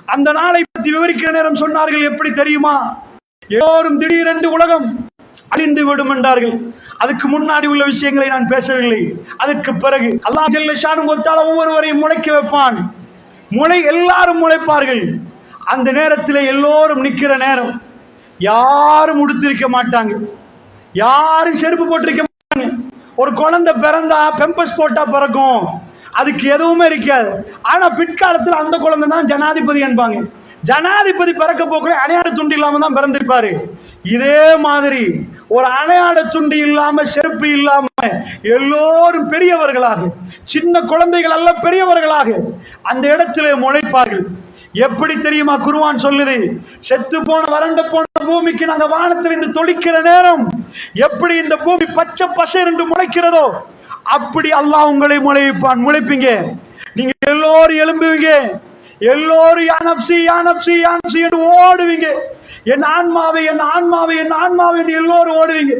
அந்த நாளை பற்றி விவரிக்கிற நேரம் சொன்னார்கள், எப்படி தெரியுமா? எல்லோரும் திடீரென்று உலகம் அழிந்து விடும் என்றார்கள். அதுக்கு முன்னாடி உள்ள விஷயங்களை நான் பேசவில்லை. அதற்கு பிறகு அல்லாஹ் ஜல்ல ஷானுஹு தஆலா ஒவ்வொருவரையும் முளைக்க வைப்பான். எல்லாரும் முளைப்பார்கள். அந்த நேரத்தில் எல்லோரும் நிற்கிற நேரம், யாரும் உடுத்திருக்க மாட்டாங்க, யாரும் செருப்பு போட்டிருக்க மாட்டாங்க. ஒரு குழந்தை பிறந்தா பெம்பஸ் போட்டா பிறக்கும், அதுக்கு எதுவுமே இருக்காது. ஆனா பிற்காலத்தில் அந்த குழந்தை தான் ஜனாதிபதி என்பாங்க. ஜனாதிபதி பிறக்க போக்குள்ள அணையாட துண்டு இல்லாம தான் பிறந்திருப்பாரு. இதே மாதிரி ஒரு அணையாட துண்டு இல்லாம, செருப்பு இல்லாம எல்லோரும் பெரியவர்களாக, சின்ன குழந்தைகள் அல்ல பெரியவர்களாக அந்த இடத்திலே முளைப்பார்கள். எப்படி தெரியுமா குர்ஆன் சொல்லுது? செத்து போன வறண்டு போன பூமிக்கு நாங்க வானத்திலிருந்து தொளிக்கிற நேரம் எப்படி இந்த பூமி பச்சை பசேர் என்று முளைக்கிறதோ அப்படி அல்லாஹ் உங்களை முளைப்பீங்க. நீங்க எல்லோரும் எழும்புவீங்க, எல்லோரும் யா நப்சி யா நப்சி யா நப்சி என்று ஓடுவீங்க. என் ஆன்மாவை என் ஆன்மாவை என் ஆன்மாவை என்று எல்லோரும் ஓடுவீங்க.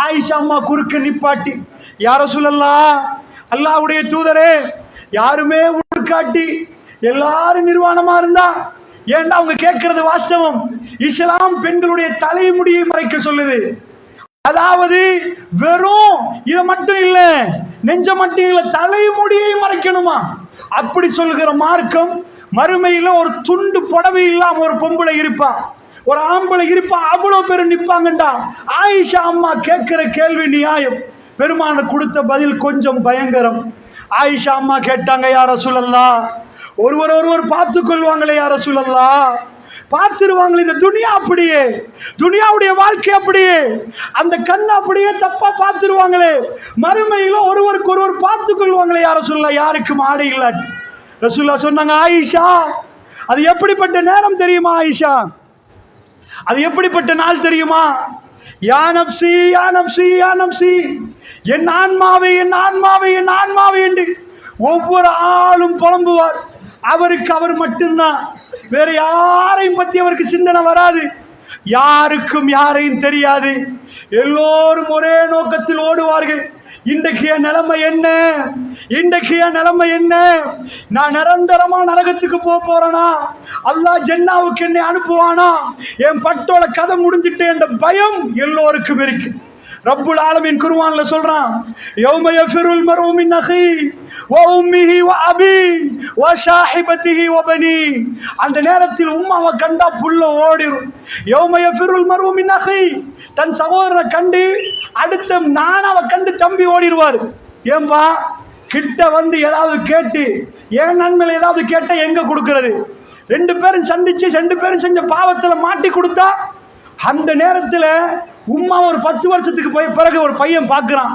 ஆயிஷா அம்மா குறுக்க நிப்பாட்டி, யா ரசூலல்லாஹ், அல்லாஹ்வுடைய தூதரே, யாருமே உடுக்காட்டி எல்லாரும் நிர்வாணமா இருந்தா, ஏன்டா அவங்க கேட்கறது வாஸ்தவம். இஸ்லாம் பெண்களுடைய தலைமுடியை மறைக்க சொல்லுது. அதாவது வெறும் இதை மட்டும் இல்ல, நெஞ்ச மட்டும் இல்ல, தலைமுடியை மறைக்கணுமா? அப்படி சொல்கிற மார்க்கம். மறுமையில ஒரு துண்டு புடவை இல்லாம ஒரு பொம்பளை இருப்பா, ஒரு ஆம்பளை இருப்பா, அவ்வளவு பேரும் நிப்பாங்கண்டா. ஆயிஷா அம்மா கேட்கிற கேள்வி நியாயம், பெருமானார் கொடுத்த பதில் கொஞ்சம் பயங்கரம். ஆயிஷா அம்மா கேட்டாங்க, யா ரசூலல்லாஹ், ஒருவர் பார்த்துக் கொள்வாங்களே யா ரசூலல்லாஹ், பார்த்துருவாங்களே, இந்த துனியா அப்படியே, துனியாவுடைய வாழ்க்கை அப்படியே, அந்த கண்ணு அப்படியே தப்பா பார்த்துருவாங்களே, மறுமையில ஒருவருக்கு ஒருவர் பார்த்துக் கொள்வாங்களே யா ரசூலல்லாஹ், யாருக்கும் ஆடை இல்லாட்டி. ரசூலுல்லாஹ் சொன்னாங்க, ஆயிஷா, அது எப்படிப்பட்ட நேரம் தெரியுமா ஆயிஷா? அது எப்படிப்பட்ட நாள் தெரியுமா? யா நப்சி யா நப்சி யா நப்சி, என் ஆன்மாவை என் ஆன்மாவை என் ஆன்மாவை என்று ஒவ்வொரு ஆளும் புலம்புவார். அவருக்கு அவர் மட்டும்தான், வேற யாரையும் பத்தி அவருக்கு சிந்தனை வராது, யாருக்கும் யாரையும் தெரியாது. எல்லோரும் ஒரே நோக்கத்தில் ஓடுவார்கள். இன்றைக்கு என் நிலைமை என்ன? இன்றைக்கு என் நிலைமை என்ன? நான் நிரந்தரமா நரகத்துக்கு போறேனா? அல்லாஹ் ஜன்னாவுக்கு என்னை அனுப்புவானா? என் பட்டோல கதை முடிஞ்சிட்டு என்ற பயம் எல்லோருக்கும் இருக்கு. ரப்புல் ஆலமீன் குர்ஆன்ல சொல்றான், யௌம யஃபிருல் மர்உ மின் அஹி வ உம்மிஹி வ அபி வ ஸாஹிபதிஹி வ பனி. அந்த நேரத்தில் உம்மாவை கண்டா புள்ள ஓடிரும். யௌம யஃபிருல் மர்உ மின் அஹி, தன் சகோதரனை கண்டு அடுத்த நானாவை கண்டு தம்பி ஓடிடுவார். ஏன்பா, கிட்ட வந்து ஏதாவது கேட்டு என் நன்மையில ஏதாவது கேட்ட எங்க கொடுக்கிறது? ரெண்டு பேரும் சந்திச்சு ரெண்டு பேரும் செஞ்ச பாவத்துல மாட்டி கொடுத்தா, அந்த நேரத்துல உம்மா ஒரு 10 வருஷத்துக்கு பிறகு ஒரு பையன் பார்க்கிறான்.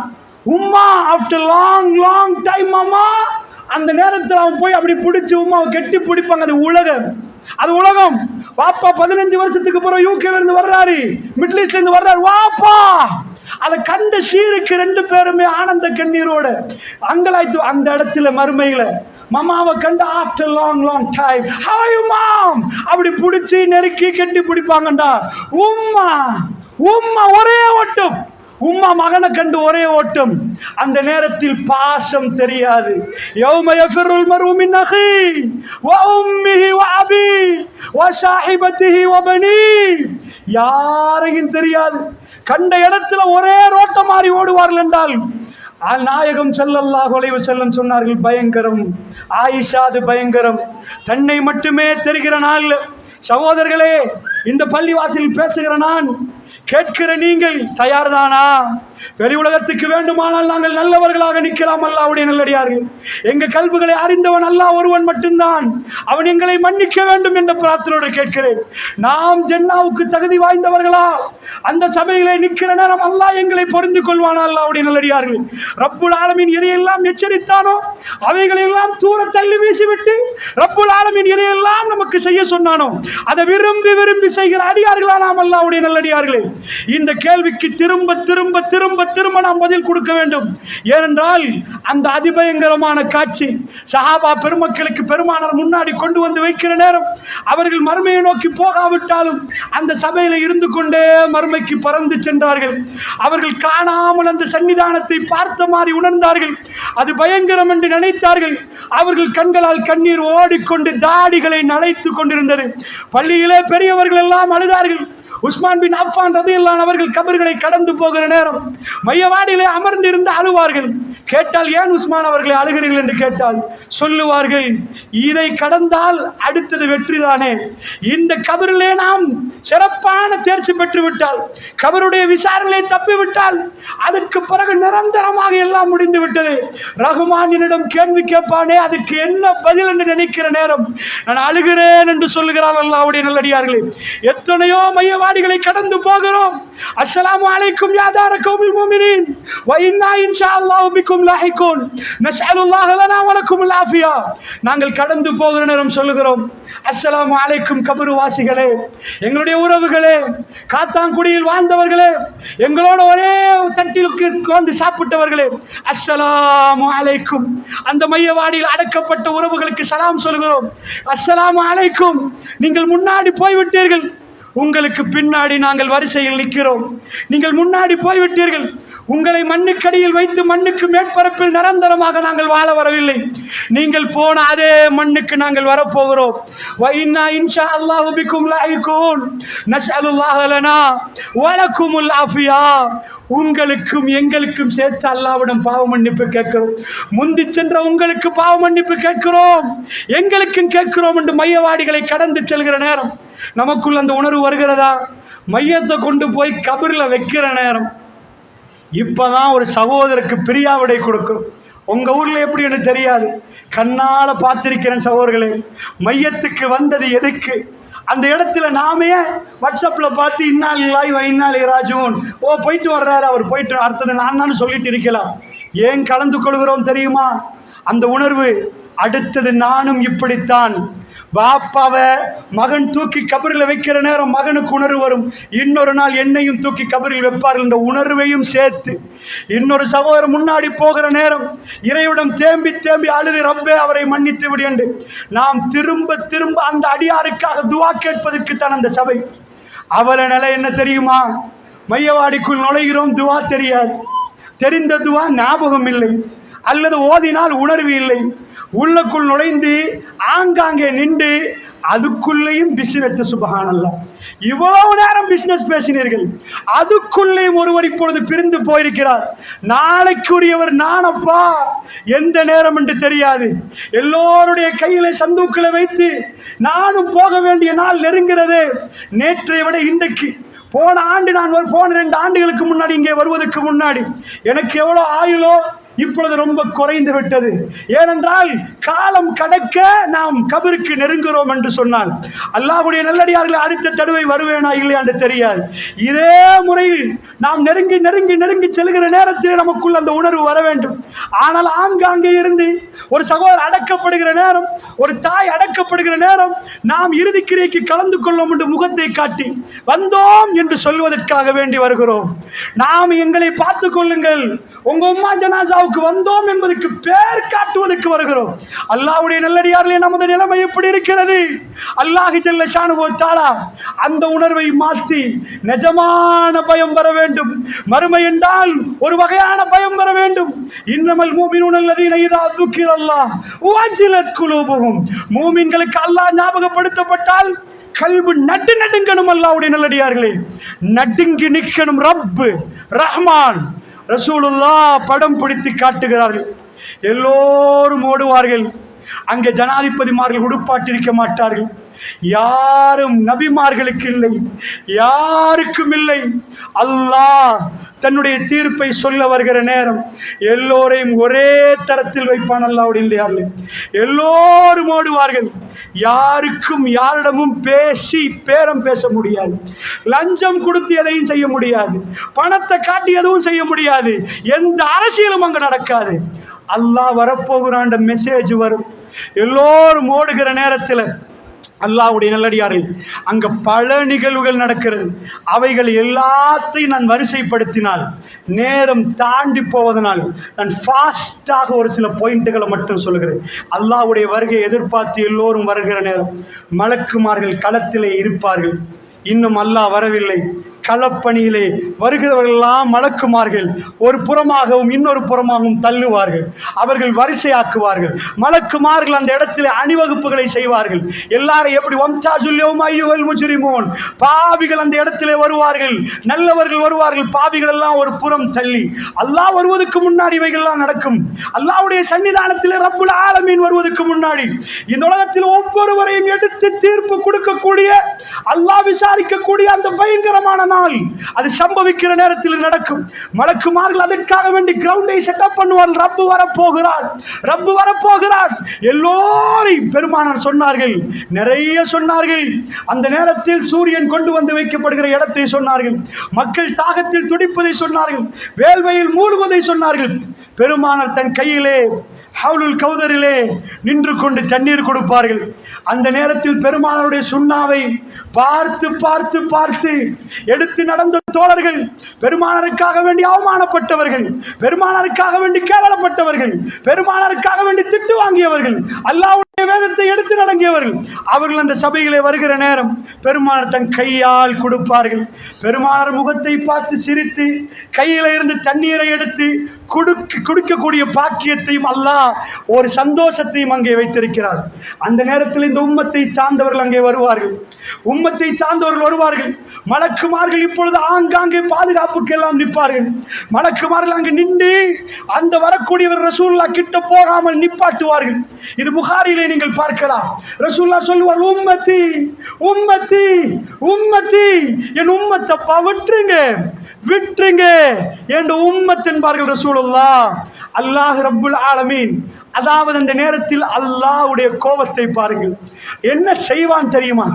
உம்மா ஆஃப்டர் லாங் லாங் டைம் அம்மா. அந்த நேரத்தில் அவன் போய் அப்படி பிடிச்சி உம்மாவை கெட்டி பிடிப்பாங்க. அது உலகம், அது உலகம். வாப்பா 15 வருஷத்துக்கு பிறகு யூகேல இருந்து வர்றாரு, மிடில் ஈஸ்ட்ல இருந்து வர்றாரு, வாப்பா. அதை கண்ட ஷீருக்கு ரெண்டு பேருமே ஆனந்த கண்ணீரோட அங்கலாய்த்து அந்த இடத்துல மறுமையில மாமாவை கண்ட after long long time how are you mom அப்படி பிடிச்சி நெருக்கி கட்டி பிடிப்பாங்கண்டா. உம்மா உம்மா ஒரே ஓட்டம், உம்மா மகனை கண்டு ஒரே ஓட்டம். அந்த நேரத்தில் பாசம் தெரியாது. யௌம யஃபிருல் மர்உ மின் அஹி வ உம்மிஹி வ அபி வ ஸாஹிபதிஹி வ பனி. யாரையும் தெரியாது. கண்ட இடத்துல ஒரே ரோட்ட மாறி ஓடுவார்கள் என்றால் நாயகம் ஸல்லல்லாஹு அலைஹி வஸல்லம் சொன்னார்கள், பயங்கரம் ஆயிஷா, அது பயங்கரம். தன்னை மட்டுமே தெரிகிற நாள். சகோதரர்களே, இந்த பள்ளிவாசலில் பேசுகிற நான், கேட்கிற நீங்கள் தயார்தானா? வெளி உலகத்துக்கு வேண்டுமானால் நாங்கள் நல்லவர்களாக நிற்கலாம். அல்லாஹ்வுடைய நல்லடியார்கள், எங்க கல்புகளை அறிந்தவன் அல்லாஹ் ஒருவன் மட்டும்தான். அவன் எங்களை மன்னிக்க வேண்டும் என்ற பிரார்த்தனையோடு கேட்கிறேன். நாம் ஜன்னாவுக்கு தகுதி வாய்ந்தவர்களா? அந்த சபையிலே நிற்கிற நேரம் அல்லாஹ் எங்களை பொருந்து கொள்வானா? அல்லாஹ்வுடைய நல்லடியார்கள், ரப்புல் ஆலமீன் எதையெல்லாம் எச்சரித்தானோ அவைகளெல்லாம் தூர தள்ளி வீசிவிட்டு ரப்புல் ஆலமீன் எதையெல்லாம் நமக்கு செய்ய சொன்னானோ அதை விரும்பி விரும்பி செய்கிற அடியார்களா நாம்? அல்லாஹ்வுடைய நல்லடியார்களே, இந்த கேள்விக்கு திரும்ப திரும்ப திரும்ப திரும்ப நாம் பதில் கொடுக்க வேண்டும். ஏனென்றால் அந்த அதிபயங்கரமான காட்சி சஹாபா பெருமக்களுக்கு பெருமானார் முன்னாடி கொண்டு வந்து வைக்கிற நேரம் அவர்கள் மறுமையை நோக்கி போகாவிட்டாலும் அந்த சபையில இருந்து கொண்டே மறுமைக்கு பறந்து சென்றார்கள். அவர்கள் காணாமல் அந்த சன்னிதானத்தை பார்த்த மாதிரி உணர்ந்தார்கள். அது பயங்கரம் என்று நினைத்தார்கள். அவர்கள் கண்களால் கண்ணீர் ஓடிக்கொண்டு தாடிகளை நனைத்துக் கொண்டிருந்தது. பள்ளியிலே பெரியவர்கள் எல்லாம் அழுதார்கள். உஸ்மான் பின் அஃபான் ரலியல்லாஹு அவர்கள் கபர்களை கடந்து போகிற நேரம் மையவாடியிலே அமர்ந்திருந்து அழுவார்கள். கேட்டால் ஏன் உஸ்மான் அவர்களை அழுகிறீர்கள் என்று கேட்டால் சொல்லுவார்கள், இதை கடந்தால் அடுத்தது வெற்றிதானே. இந்த கபரிலே நாம் சிறப்பான தேர்ச்சி பெற்று விட்டால், கபருடைய விசாரணையை தப்பிவிட்டால், அதற்கு பிறகு நிரந்தரமாக எல்லாம் முடிந்து விட்டது. ரஹ்மானிடம் கேள்வி கேட்பானே, அதுக்கு என்ன பதில் என்று நினைக்கிற நேரம் நான் அழுகிறேன் என்று சொல்லுகிறார் அல்லாஹ்வுடைய நல்லடியார்களே. எத்தனையோ மையவாடிகளை கடந்து போகிறோம். அஸ்ஸலாமு அலைக்கும் யா தார கௌமில் முஃமினீன் வ இன்னா இன்ஷாஅல்லாஹு பிக்கும் லாஹிகூன் நஸ்அலுல்லாஹ லனா வ லக்குமுல் ஆஃபியா. நாங்கள் கடந்து போகிற நேரம் சொல்லுகிறோம், அஸ்ஸலாமு அலைக்கும் கபர் வாசிகளே, எங்களுடைய உறவுகளே, காத்தாங்குடியில் வாழ்ந்தவர்களே, எங்களோட ஒரே தட்டிலுக்கு வந்து சாப்பிட்டவர்களே, அஸ்ஸலாமு அலைக்கும். அந்த மையவாடியில் அடக்கப்பட்ட உறவுகளுக்கு சலாம் சொல்கிறோம், அஸ்ஸலாமு அலைக்கும். நீங்கள் முன்னாடி போய்விட்டீர்கள், உங்களுக்கு பின்னாடி நாங்கள் வரிசையில் நிற்கிறோம். நீங்கள் முன்னாடி போய்விட்டீர்கள், உங்களை மண்ணுக்கடியில் வைத்து மண்ணுக்கு மேற்பரப்பில் நிரந்தரமாக நாங்கள் வாழ வரவில்லை. நீங்கள் போன அதே மண்ணுக்கு நாங்கள் வரப்போகிறோம். வைன்னா இன்ஷா அல்லாஹு பிக்கும் லாஹிகூன் நஸ்அலுல்லாஹ லனா வ லக்குமுல் ஆஃபியா. உங்களுக்கும் எங்களுக்கும் சேர்த்து அல்லாஹ்விடம் பாவ மன்னிப்பு கேட்கிறோம். முந்தி சென்ற உங்களுக்கு பாவ மன்னிப்பு கேட்கிறோம், எங்களுக்கும் கேட்கிறோம் என்று மையவாடிகளை கடந்து செல்கிற நேரம் நமக்குள் அந்த உணர்வு வருகிறதா? மையத்தை கொண்டு போய் கபரில் வைக்கிற நேரம் இப்பதான் ஒரு சகோதரருக்கு பிரியாவிடை கொடுக்கும். உங்க ஊர்ல எப்படி எனக்கு தெரியாது, கண்ணால பார்த்திருக்கிறேன் சகோதரர்களே. மையத்துக்கு வந்தது எதுக்கு? அந்த இடத்துல நாமே வாட்ஸ்அப்ல பார்த்து இன்னா லில்லாஹி வ இன்னா இலைஹி ராஜிஊன், ஓ போயிட்டு வர்றாரு அவர், போயிட்டு அடுத்தது நான் தான் சொல்லிட்டு இருக்கலாம். ஏன் கலந்து கொள்கிறோம் தெரியுமா? அந்த உணர்வு, அடுத்தது நானும் இப்படித்தான். பாப்பாவை மகன் தூக்கி கபரில் வைக்கிற நேரம் மகனுக்கு உணர்வு வரும், இன்னொரு நாள் என்னையும் தூக்கி கபரில் வைப்பார்கள் என்ற உணர்வையும் சேர்த்து. இன்னொரு சகோதரர் முன்னாடி போகிற நேரம் இறைவிடம் தேம்பி தேம்பி அழுது, ரப்பே அவரை மன்னித்து விடு என்று நாம் திரும்ப திரும்ப அந்த அடியாருக்காக துவா கேட்பதற்கு தான் அந்த சபை. அவள நிலை என்ன தெரியுமா? மையவாடிக்குள் நுழைகிறோம், துவா தெரியாது, தெரிந்த துவா ஞாபகம் இல்லை, அல்லது ஓதினால் உணர்வு இல்லை. உள்ளுக்குள் நுழைந்து ஆங்காங்கே நின்று அதுக்குள்ளேயும் பிசினஸ். சுபஹானல்லாஹ், இவ்வளவு நேரம் பிசினஸ் பேசினீர்கள், அதுக்குள்ளேயும் ஒருவர் இப்பொழுது பிரிந்து போயிருக்கிறார். நாளைக்குரியவர் நானப்பா, எந்த நேரம் என்று தெரியாது. எல்லோருடைய கையில சந்தூக்களை வைத்து நானும் போக வேண்டிய நாள் நெருங்கிறது. நேற்றை விட இன்றைக்கு, போன ஆண்டு நான் போன 2 ஆண்டுகளுக்கு முன்னாடி இங்கே வருவதற்கு முன்னாடி எனக்கு எவ்வளவு ஆயுளோ இப்பொழுது ரொம்ப குறைந்து விட்டது. ஏனென்றால் காலம் கடக்க நாம் கபருக்கு நெருங்குகிறோம் என்று சொன்னால் அல்லாஹ்வுடைய நல்லடியார்கள் அடுத்த தடவை வருவேனா இல்லையா என்று தெரியாது. இதே முறையில் நாம் நெருங்கி நெருங்கி நெருங்கி செல்கிற நேரத்தில் நமக்குள் அந்த உணர்வு வர வேண்டும். ஆனால் ஆங்காங்கே இருந்து ஒரு சகோதரர் அடக்கப்படுகிற நேரம், ஒரு தாய் அடக்கப்படுகிற நேரம், நாம் இறுதி கிரியைக்கு கலந்து கொள்ளும் என்று முகத்தை காட்டி வந்தோம் என்று சொல்வதற்காக வேண்டி வருகிறோம். நாம் எங்களை பார்த்துக் கொள்ளுங்கள், உங்க உம்மா ஜனாசாவுக்கு வந்தோம் என்பதற்கு பேர் காட்டுவதற்கு வருகிறோம். அல்லாஹ்வுடைய நல்லடியார்களே, நமது நிலைமை எப்படி இருக்கிறது? அல்லாஹ் ஜல்ல ஷானுஹு வ தஆலா அந்த உணர்வை மாற்றி நிஜமான பயம் வர வேண்டும். மறுமை என்றால் ஒரு வகையான பயம் வர வேண்டும். இன்னமல் மூமினூன அல்லதீன இதா துக்கிரல்லாஹ் வஜிலத் குலூபுஹும். மூமின்களுக்கு அல்லாஹ் ஞாபகப்படுத்தப்பட்டால் கல்பு நடுங்கணும். அல்லாஹ்வுடைய நல்லடியார்களே, நடுங்கி நிற்கணும். ரப்பு ரஹ்மான் ரசூலுல்லாஹ் படம் பிடித்து காட்டுகிறார்கள். எல்லோரும் ஓடுவார்கள். அங்கே ஜனாதிபதிமார்கள் உடுப்பாட்டிருக்க மாட்டார்கள். யாரும் நபிமார்களுக்கு இல்லை, யாருக்கும் இல்லை. அல்லாஹ் தன்னுடைய தீர்ப்பை சொல்ல வருகிற நேரம் எல்லோரையும் ஒரே தரத்தில் வைப்பான். அல்லாஹ்வுடைய எல்லோரும் ஓடுவார்கள். யாருக்கும் யாரிடமும் பேசி பேரம் பேச முடியாது. லஞ்சம் கொடுத்து எதையும் செய்ய முடியாது. பணத்தை காட்டி எதுவும் செய்ய முடியாது. எந்த அரசியலும் அங்கு நடக்காது. அல்லாஹ் வரப்போகிறான் மெசேஜ் வரும். எல்லோரும் ஓடுகிற நேரத்தில் அல்லாஹ்வுடைய நல்லடியார்கள் அங்க பல நிகழ்வுகள் நடக்கிறது. அவைகள் எல்லாத்தையும் நான் வரிசைப்படுத்தினால் நேரம் தாண்டி போவதனால் நான் ஃபாஸ்டாக ஒரு சில பாயிண்ட்டுகளை மட்டும் சொல்லுகிறேன். அல்லாஹ்வுடைய வருகை எதிர்பார்த்து எல்லோரும் வருகிற நேரம் மலக்குமார்கள் களத்திலே இருப்பார்கள். இன்னும் அல்லாஹ் வரவில்லை. களப்பணியிலே வருகிறவர்கள் எல்லாம் மலக்குமார்கள் ஒரு புறமாகவும் இன்னொரு புறமாகவும் தள்ளுவார்கள். அவர்கள் வரிசையாக்குவார்கள். மலக்குமார்கள் அந்த இடத்திலே அணிவகுப்புகளை செய்வார்கள். எல்லாரும் எப்படி முஜ்ரிமூன், பாவிகள் அந்த இடத்திலே வருவார்கள், நல்லவர்கள் வருவார்கள், பாவிகள் எல்லாம் ஒரு புறம் தள்ளி. அல்லாஹ் வருவதற்கு முன்னாடி இவைகள்லாம் நடக்கும். அல்லாஹ்வுடைய சன்னிதானத்திலே ரப்புல் ஆலமீன் வருவதற்கு முன்னாடி இந்த உலகத்தில் ஒவ்வொருவரையும் எடுத்து தீர்ப்பு கொடுக்கக்கூடிய, அல்லாஹ் விசாரிக்கக்கூடிய அந்த பயங்கரமான நாள் அது சம்பவிக்கிற நேரத்தில் நடக்கும். மலக்குமார்கள் அதற்காக வேண்டி கிரவுண்டை செட்டப் பண்ணுவார்கள். ரப்பு வரப்போகிறார், ரப்பு வரப்போகிறார். எல்லோரையும் பெருமானார் சொன்னார்கள், நிறைய சொன்னார்கள். அந்த நேரத்தில் சூரியன் கொண்டு வந்து வைக்கப்படுகிற இடத்தை சொன்னார்கள். மக்கள் தாகத்தில் துடிப்பதை சொன்னார்கள், வேள்வையில் மூழ்குவதை சொன்னார்கள். பெருமானார் தன் கையிலே ஹவுலுல் கௌதரிலே நின்று கொண்டு தண்ணீர் கொடுப்பார்கள். அந்த நேரத்தில் பெருமானாருடைய சுண்ணாவை பார்த்து பார்த்து பார்த்து எடுத்து நடந்த தோழர்கள், பெருமானாருக்காக வேண்டி அவமானப்பட்டவர்கள், பெருமானாருக்காக வேண்டி கேவலப்பட்டவர்கள், பெருமானாருக்காக வேண்டி திட்டு வாங்கியவர்கள், அல்லாஹ்வுடைய வேதத்தை எடுத்து நடங்கியவர்கள், அவர்கள் அந்த சபையிலே வருகிற நேரம் பெருமானார் தன் கையால் கொடுப்பார்கள். பெருமானார் முகத்தை பார்த்து சிரித்து கையில இருந்து தண்ணீரை எடுத்து குடிக்கக்கூடிய பாக்கியத்தையும் அல்லாஹ் ஒரு சந்தோஷத்தையும் அங்கே வைத்திருக்கிறார். அந்த நேரத்தில் இந்த உம்மத்தை சார்ந்தவர்கள் அங்கே வருவார்கள், உம்மத்தை சார்ந்தவர்கள் வருவார்கள். மலக்குமார்கள் இப்பொழுது ஆங்காங்கே பாதுகாப்புக்கு எல்லாம் நிற்பார்கள். மலக்குமார்கள் அங்கு நின்று அந்த வரக்கூடியவர் ரசூலுல்லாஹ் கிட்ட போகாமல் நிப்பாட்டுவார்கள். இது புகாரிலே நீங்கள் பார்க்கலாம். ரசூலுல்லாஹ் சொல்லுவார், உம்மத்தி உம்மத்தி உம்மத்தி, என் உம்மத்தப்பா விட்டுருங்க விட்டுருங்க என் உம்மத் என்பார்கள் ரசூலுல்லாஹ். அல்லாஹ் ரப்புல் ஆலமீன், அதாவது அந்த நேரத்தில் அல்லாஹ்வுடைய கோபத்தை பாருங்கள். என்ன செய்வான் தெரியுமா?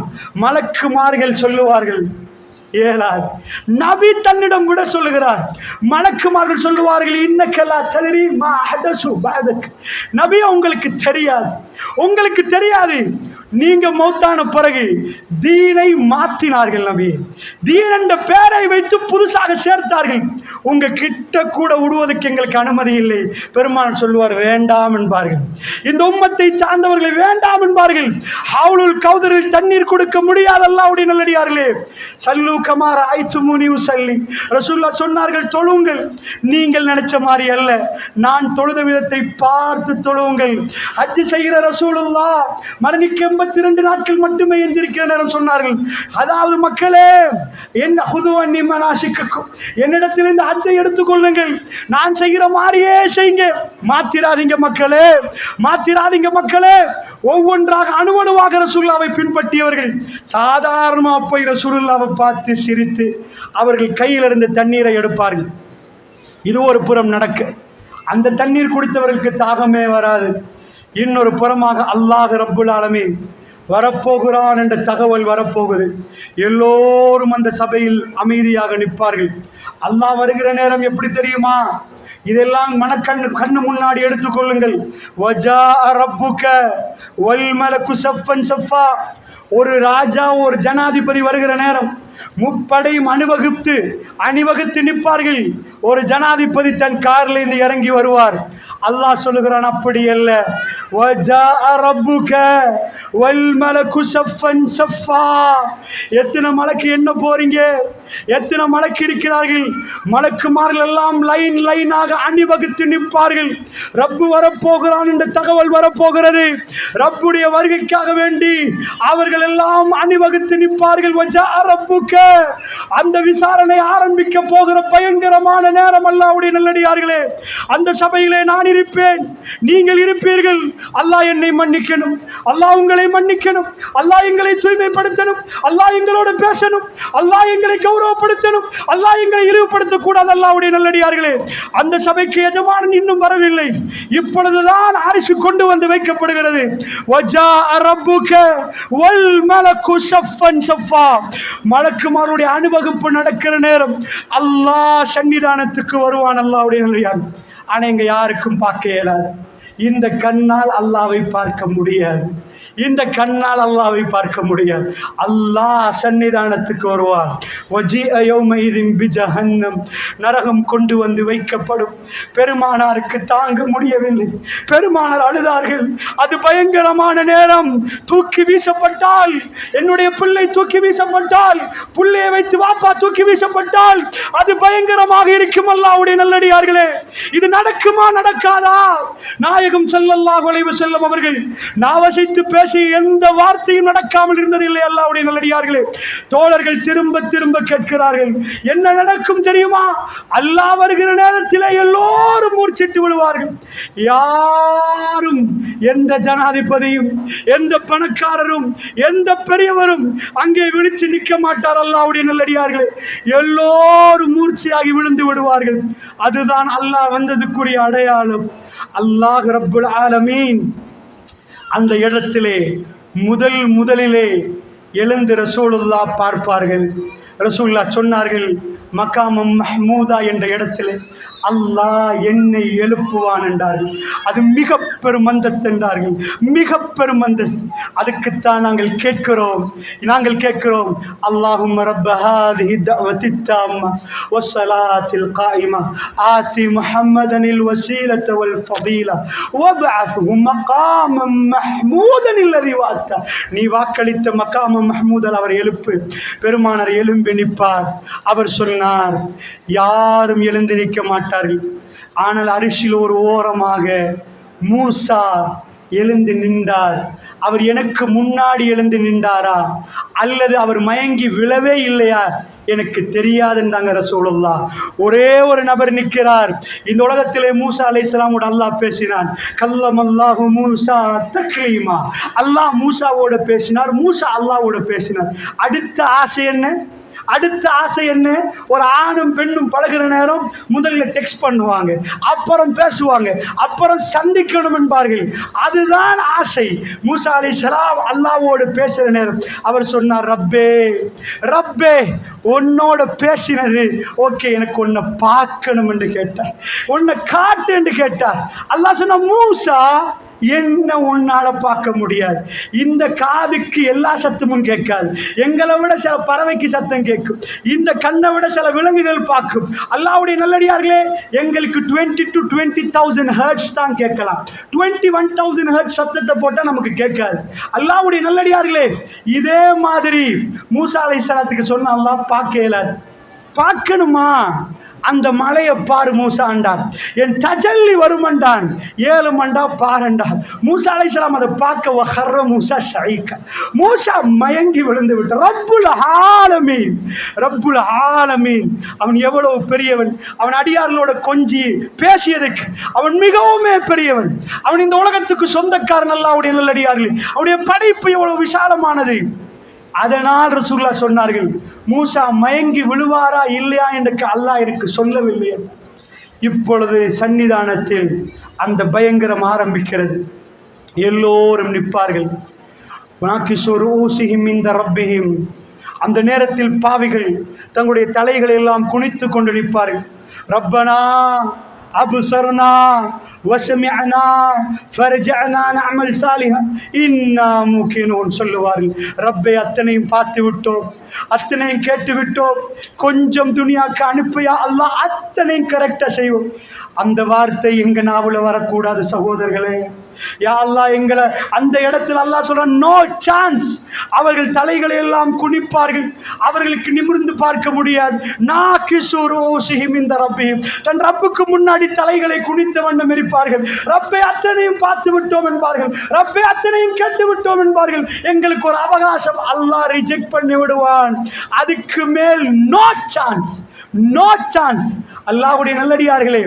மலக்குமார்கள் சொல்லுவார்கள், ஏலாது. நபி தன்னிடம் விட சொல்லுகிறார். மலக்குமார்கள் சொல்லுவார்கள், இன்னக்கலா ததரி மா ஹதசு பஅதக். நபி உங்களுக்கு தெரியாது, உங்களுக்கு தெரியாது. நீங்க மௌத்தான பிறகு தீனை மாற்றினார்கள். நபி தீன் என்ற பெயரை வைத்து புதுசாக சேர்த்தார்கள். உங்க கிட்ட கூட விடுவதற்கு எங்களுக்கு அனுமதி இல்லை. பெருமான் சொல்லுவார், வேண்டாம் என்பார்கள். இந்த உம்மத்தை சார்ந்தவர்களை வேண்டாம் என்பார்கள். ஹவுலுல் கௌதரில் தண்ணீர் கொடுக்க முடியாது. அல்லாஹ்வுடைய நல்லடியார்களே, சல்லு கமா ரஅய்துமூனி உஸல்லி. ரசூலுல்லாஹ் சொன்னார்கள், தொழுங்கள். நீங்கள் நினைச்ச மாதிரி அல்ல, நான் தொழுத விதத்தை பார்த்து தொழுவுங்கள். ஹஜ் செய்கிற ரசூலுல்லாஹ் மரணிக்க 82 நாட்கள் மட்டுமே எஞ்சிருக்கிற நேரம் சொன்னார்கள், அதாவது மக்களே, என்ன ஹுதுவன்னி மனாசிக்கும், என்னிடத்தில் இந்த ஹஜ்ஜை எடுத்துக்கொள்ளுங்கள், நான் செய்கிற மாதிரியே செய்யுங்க, மாத்திராதீங்க மக்களே, மாத்திராதீங்க மக்களே. ஒவ்வொன்றாக அணுவணுவாக ரசூலுல்லாவை பின்பற்றியவர்கள் சாதாரண போய் ரசூலுல்லாவை பார்த்து சிரித்து அவர்கள் கையில் இருந்த தண்ணீரை எடுப்பார்கள். இது ஒரு புறம் நடக்க, அந்த தண்ணீர் குடித்தவர்களுக்கு தாகமே வராது. இன்னொரு புறமாக அல்லாஹ் ரப்புல் ஆலமீன் வரப்போகிறான் என்ற தகவல் வரப்போகுது. எல்லோரும் அந்த சபையில் அமைதியாக நிற்பார்கள். அல்லாஹ் வருகிற நேரம் எப்படி தெரியுமா? இதெல்லாம் கண்ணு முன்னாடி எடுத்துக்கொள்ளுங்கள். வஜாஅ ரப்புக வல் மலக்கு ஸஃபன் ஸஃபா. ஒரு ராஜா, ஒரு ஜனாதிபதி வருகிற நேரம் முப்படையும் அணிவகுத்து நிற்பார்கள். ஒரு ஜனாதிபதி தன் காரில் இருந்து இறங்கி வருவார். அல்லாஹ் சொல்லுகிறான், அப்படி அல்ல. வஜாஅ ரப்புக வல் மலக்கு ஸஃபன் ஸஃபா. எத்தனை மலக்கு என்ன போறீங்க? எத்தனை மலக்கு இருக்கிறார்கள்? மலக்குமார்கள் எல்லாம் லைனாக அணிவகுத்து நிற்பார்கள். ரப்பு வரப்போகிறான் என்ற தகவல் வரப்போகிறது. ரப்புடைய வருகைக்காக வேண்டி அவர்கள் எல்லாம் அணிவகுத்து நிற்பார்கள். வஜாஅ ரப்புக, அந்த விசாரணை ஆரம்பிக்க போகிற பயங்கரமான நேரம். அல்லாஹ்வுடைய நல்லடியார்களே, அந்த சபையிலே நான் இருப்பேன், நீங்கள் இருப்பீர்கள். அல்லாஹ் என்னை மன்னிக்கணும், அல்லாஹ் உங்களை மன்னிக்கணும், அல்லாஹ் எங்களை தூய்மைப்படுத்தணும், அல்லாஹ் எங்களோடு பேசணும், அல்லாஹ் எங்களை கௌரவப்படுத்தணும், அல்லாஹ் எங்களை இழிவுபடுத்தக் கூடாது. அல்லாஹ்வுடைய நல்லடியார்களே, அந்த சபைக்கு எஜமானன் இன்னும் வரவில்லை. இப்பொழுதுதான் அரிசி கொண்டு வந்து வைக்கப்படுகிறது. வஜாஅ ரப்புக வல் மலக்கு ஸஃபன் ஸஃபா. மலக்குமாருடைய அணிவகுப்பு நடக்கிற நேரம் அல்லாஹ் சன்னிதானத்துக்கு வருவான். அல்லாஹ்வுடைய நல்லடியார். ஆனா இங்க யாருக்கும் பார்க்க இயலாது. இந்த கண்ணால் அல்லாஹ்வை பார்க்க முடியாது. இந்த கண்ணால் அல்லாஹ்வை பார்க்க முடியாது. அல்லாஹ் சன்னிதானத்துக்கு வருவார். வஜீஅ யௌமஇதின் பிஜஹன்னம், நரகம் கொண்டு வந்து வைக்கப்படும். பெருமானாருக்கு தாங்க முடியவில்லை. பெருமானார் அழுதார்கள். அது பயங்கரமான நேரம். தூக்கி வீசப்பட்டால், என்னுடைய பிள்ளை தூக்கி வீசப்பட்டால், பிள்ளையை வைத்து வாப்பா தூக்கி வீசப்பட்டால் அது பயங்கரமாக இருக்கும். அல்லாஹ்வுடைய நல்லடியார்களே, இது நடக்குமா நடக்காதா? நாயகம் ஸல்லல்லாஹு அலைஹி வஸல்லம் அவர்கள் நாவசைத்து பேசி எந்த வார்த்தையும் நடக்காமல் இருந்ததில்லை. அல்லாஹ்வுடைய நல்லடியார்களே, தோழர்கள் திரும்ப திரும்ப கேட்கிறார்கள், என்ன நடக்கும் தெரியுமா? அல்லாஹ் வருகிற நேரத்தில் எல்லோரும் மூர்ச்சிட்டு விடுவார்கள். யாரும், எந்த ஜனாதிபதியும், எந்த பணக்காரரும், எந்த பெரியவரும் அங்கே விழிச்சு நிற்க மாட்டார். அல்லாஹ்வுடைய நல்லடியார்களே, எல்லோரும் மூர்ச்சியாகி விழுந்து விடுவார்கள். அதுதான் அல்லாஹ் வந்ததுக்குரிய அடையாளம். அல்லாஹ் ரப்புல் ஆலமீன் அந்த இடத்திலே முதலிலே எழுந்து ரசூலுல்லாஹ் பார்ப்பார்கள். ரசூலுல்லாஹ் சொன்னார்கள், மகாமம் மஹ்மூதா என்ற இடத்திலே அல்லாஹ் என்னை எழுப்புவான் என்றார்கள். அது மிக பெரும் அந்தஸ்து என்றார்கள். மிக பெரும் அந்தஸ்து. அதுக்குத்தான் நாங்கள் கேட்கிறோம் அல்லாஹும்ம ரப்ப ஹாதிஹி தஅவத்தி தாம்ம வஸ்ஸலாத்தில் காயிமா ஆதி முஹம்மதனில் வஸீலத வல் ஃபதீலா வபஅத்ஹு மகாமம் மஹ்மூதன் அல்லதி வஅத்த. நீ வாக்களித்த மகாமம் மஹ்மூதல் அவர் எழுப்பு. பெருமானார் எழும்பி நிற்பார். அவர் சொன்னார், யாரும் எழுந்து நிற்க மாட்டார்கள். ஆனால் அரிசியில் ஒரு ஓரமாக மூசா எழுந்து நின்றார். அவர் எனக்கு முன்னாடி எழுந்து நின்றாரா அல்லது அவர் மயங்கி விழவே இல்லையா எனக்கு தெரியாதுன்றாங்க ரசூலுல்லாஹ். ஒரே ஒரு நபர் நிற்கிறார். இந்த உலகத்திலே மூசா அலைஹிஸ்ஸலாமோட அல்லாஹ் பேசினான். கல்லமல்லாஹு மூசா தக்லீமா. அல்லாஹ் மூசாவோட பேசினார், மூசா அல்லாஹ்வோட பேசினார். அடுத்த ஆசை என்ன? ஒரு ஆணும் பெண்ணும் பழகிற நேரம் முதல்ல டெக்ஸ்ட் பண்ணுவாங்க, அப்புறம் பேசுவாங்க, அப்புறம் சந்திக்கணும் என்பார்கள். அதுதான் ஆசை. மூசா அலைஹிஸ்ஸலாம் அல்லாஹ்வோடு பேசுகிற நேரம் அவர் சொன்னார், ரப்பே உன்னோட பேசினது ஓகே, எனக்கு உன்னை பார்க்கணும் என்று கேட்டார், உன்னை காட்டு என்று கேட்டார். அல்லாஹ் சொன்ன, மூசா என்ன உன்னால பார்க்க முடியாது. இந்த காதுக்கு எல்லா சத்தமும் கேட்காது. எங்களை விட சில பறவைக்கு சத்தம் கேட்கும். இந்த கண்ணை விட சில விலங்குகள் பார்க்கும். அல்லாஹ்வுடைய நல்லடியார்களே, எங்களுக்கு 20 to 20,000 ஹெர்ட்ஸ் தான் கேட்கலாம். 21,000 ஹெர்ட்ஸ் சத்தத்தை போட்டால் நமக்கு கேட்காது. அல்லாஹ்வுடைய நல்லடியார்களே, இதே மாதிரி மூசா அலைஹிஸ்ஸலாத்துக்கு சொன்ன அல்லாஹ் பார்க்கணுமா? அந்த மலையை பாரு மூசாண்டான், என் தஜல்லி வருமண்டான், 7 மண்டா பாரண்டான். மூசா அலைஹிஸ்ஸலாம் அதை பார்க்க வஹர்ர மூசா ஷைகா, மூசா மயங்கி விழுந்து விட்டார். ரப்புல் ஆலமீன் அவன் எவ்வளவு பெரியவன். அவன் அடியார்களோட கொஞ்சி பேசியதுக்கு அவன் மிகவும் பெரியவன். அவன் இந்த உலகத்துக்கு சொந்தக்காரன். அல்லாஹ்வுடைய நல்லடியார்களே, அவனுடைய படைப்பு எவ்வளவு விசாலமானது. அதனால் ரசூலுல்லாஹ் சொன்னார்கள், மூசா மயங்கி விழுவாரா இல்லையா என்று அல்லாஹ் எனக்கு சொல்லவில்லை. இப்பொழுது சன்னிதானத்தில் அந்த பயங்கரம் ஆரம்பிக்கிறது. எல்லோரும் நிற்பார்கள். அந்த நேரத்தில் பாவிகள் தங்களுடைய தலைகளை எல்லாம் குனித்து கொண்டு நிற்பார்கள். ரப்பனா அப்சர்னா வஸமிஅனா ஃபர்ஜஅனா நஅமல் சாலிஹா இன்னா முகினூன் சொல்லுவார்கள். ரப்பே, அத்தனையும் பார்த்து விட்டோம், அத்தனையும் கேட்டு விட்டோம், கொஞ்சம் துனியாக்கு அனுப்பியா அல்லாஹ், அத்தனையும் கரெக்டாக செய்வோம். அந்த வார்த்தை எங்க நாவல வரக்கூடாது சகோதரர்களே. யா அல்லாஹ், எங்களை அந்த இடத்தில் அல்லாஹ் சொல்றான், நோ சான்ஸ். அவர்கள் தலைகளை எல்லாம் குனிப்பார்கள், அவர்களுக்கு நிமிர்ந்து பார்க்க முடியாது. தன் ரப்புக்கு முன்னாடி தலைகளை குனித்த வண்ணம் இருப்பார்கள். ரப்பே, அத்தனையும் பார்த்து விட்டோம் என்பார்கள். ரப்பே, அத்தனையும் கேட்டு விட்டோம் என்பார்கள். எங்களுக்கு ஒரு அவகாசம். அல்லாஹ் ரிஜெக்ட் பண்ணி விடுவான். அதுக்கு மேல் நோ சான்ஸ், நோ சான்ஸ். அல்லாஹ்வுடைய நல்லடியார்களே,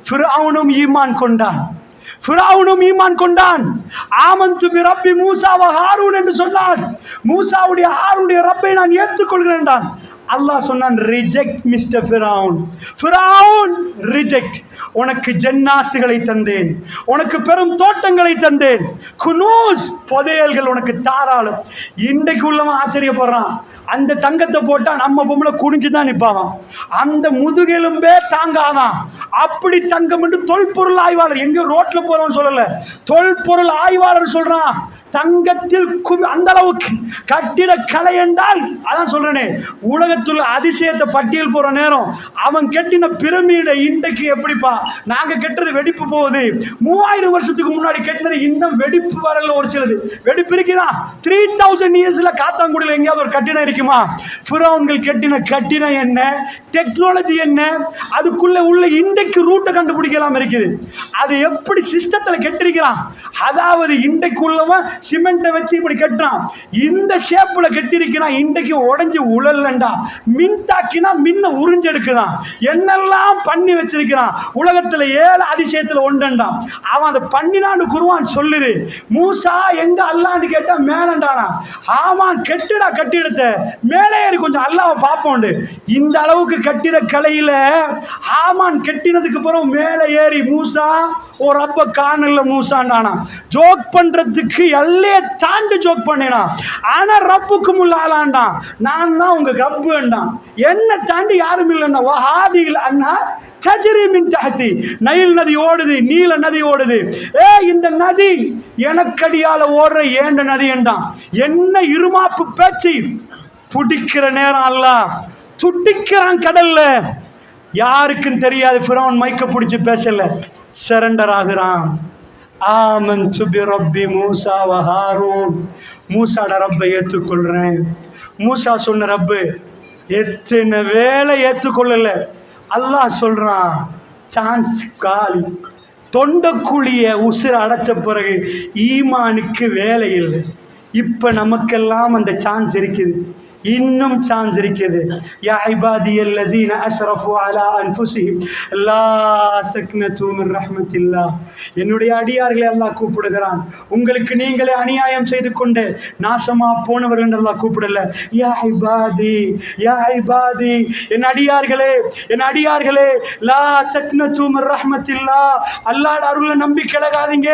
ஃபிர்அவுனும் ஈமான் கொண்டான். ஆமன்து பி ரப்பி மூசா வ ஹாரூன் என்று சொன்னான். மூசாவுடைய ஹாரூனுடைய ரப்பை நான் ஏற்றுக்கொள்கிறேன் தான். அல்லாஹ் சொன்னான், ரிஜெக்ட் மிஸ்டர் ஃபிரௌன், ரிஜெக்ட். உனக்கு ஜன்னாத்துகளை தந்தேன், உனக்கு பெரும் தோட்டங்களை தந்தேன், குனூஸ் புதையல்கள் உனக்கு தாராளம். இன்றைக்கு உள்ளவன் ஆச்சரியப்படுறான். அந்த தங்கத்தை போட்டா நம்ம பொம்பளை குடிஞ்சுதான் நிற்பான். அந்த முதுகெலும்பே தாங்காதான். அப்படி தங்கம் என்று தொல்பொருள் ஆய்வாளர், எங்க ரோட்ல போறவன் சொல்லல, தொல்பொருள் ஆய்வாளர் சொல்றான். தங்கத்தில் அந்த அளவுக்கு கட்டிட கலை என்றால் அதான் சொல்றேனே, உலகத்துல அதிசயத்தை பட்டியல் போற நேரம் அவன் கட்டின பிரமிடை இன்றைக்கு எப்படிப்பா நாங்க கட்டுறது வெடிப்பு போகுது. 3000 வருஷத்துக்கு முன்னாடி கட்டினது இன்னும் வெடிப்பு வரல. ஒரு சிலது வெடிப்பு இருக்குதா? 3000 இயர்ஸ்ல காத்தாங்குடியில் எங்கேயாவது ஒரு கட்டிடம் இருக்குமா? ஃபிரௌன்கள் கட்டின கட்டிடம் என்ன, டெக்னாலஜி என்ன, அதுக்குள்ள உள்ள இன்றைக்கு ரூட்டை கண்டுபிடிக்கலாம் இருக்குது. அது எப்படி சிஸ்டத்துல கட்டிருக்கிறான். அதாவது இன்றைக்கு உள்ளவன் சிமெண்ட்டை வச்சு இப்படி கட்டுறான், இந்த ஷேப்ல கட்டிருக்கிறான். இன்றைக்கு உடைஞ்சு உழல்லண்டா, மின்டாக்கினா மின்ன உறிஞ்செடுக்குதான், என்னெல்லாம் பண்ணி வச்சிருக்கிறான். உலகத்துல 7 அதிசயத்துல ஒன்றா அவன் அதை பண்ணினான்னு குருவான் சொல்லுது. மூசா எங்க அல்லான்னு கேட்டா மேலண்டானா. ஆமா கட்டிடா கட்டிடத்தை மேலே ஏறி கொஞ்சம் அல்லாவை பார்ப்போண்டு. இந்த அளவுக்கு கட்டிட கலையில ஆமான் கட்டினதுக்கு பிறகு மேலே ஏறி மூசா ஒரு அப்ப காணல மூசாண்டானா. ஜோக் பண்றதுக்கு எல்லையை தாண்டி ஜோக் பண்ணினா. ஆனா ரப்புக்கு முள்ள ஆளாண்டான். நான் தான் உங்க கப்பு வேண்டாம், என்ன தாண்டி யாரும் இல்லைன்னா வஹாதிகள் அண்ணா சஜரிமின் தஹதி. நைல் நதி ஓடுது, நீல நதி ஓடுது. இந்த நதி எனக்கடியால ஓடுற ஏண்ட நதி என்றான். என்ன இருமாப்பு பேச்சு. புடிக்கிற நேரம் அல்ல துட்டிக்கிறான் கடல்ல. யாருக்கும் தெரியாது. ஃபிரௌன் மைக்க பிடிச்சு பேசல, சரண்டர் ஆகுறான். ஆமன்து பிரப்பி மூசா வ ஹாரூன். மூசாட ரப்பை ஏற்றுக்கொள்றேன். மூசா சொன்ன ரப்பு எத்தனை வேலை ஏற்றுக்கொள்ளல. அல்லாஹ் சொல்றான் சான்ஸ் காலி. தொண்டக்குழிய உசுர அடைச்ச பிறகு ஈமானுக்கு வேலை இல்லை. இப்ப நமக்கெல்லாம் அந்த சான்ஸ் இருக்குது, இன்னும் சான்ஸ் இருக்குது. யா இபாதியல்லதீன அஸ்ரஃபு அலா அன்ஃபுஸிஹிம் லா தக்னது மின் ரஹ்மத்தில்லாஹ். என்னுடைய அடியார்களை அல்லாஹ் கூப்பிடுகிறான். உங்களுக்கு நீங்களே அநியாயம் செய்து கொண்டு நாசமா போனவர்கள் என்று அல்லாஹ் கூப்பிடல. யா இபாதி, யா இபாதி, என் அடியார்களே, என் அடியார்களே, லா தக்னது மின் ரஹ்மத்தில்லாஹ். அல்லாஹ்வுடைய அருளை நம்பி கிளகாதீங்க,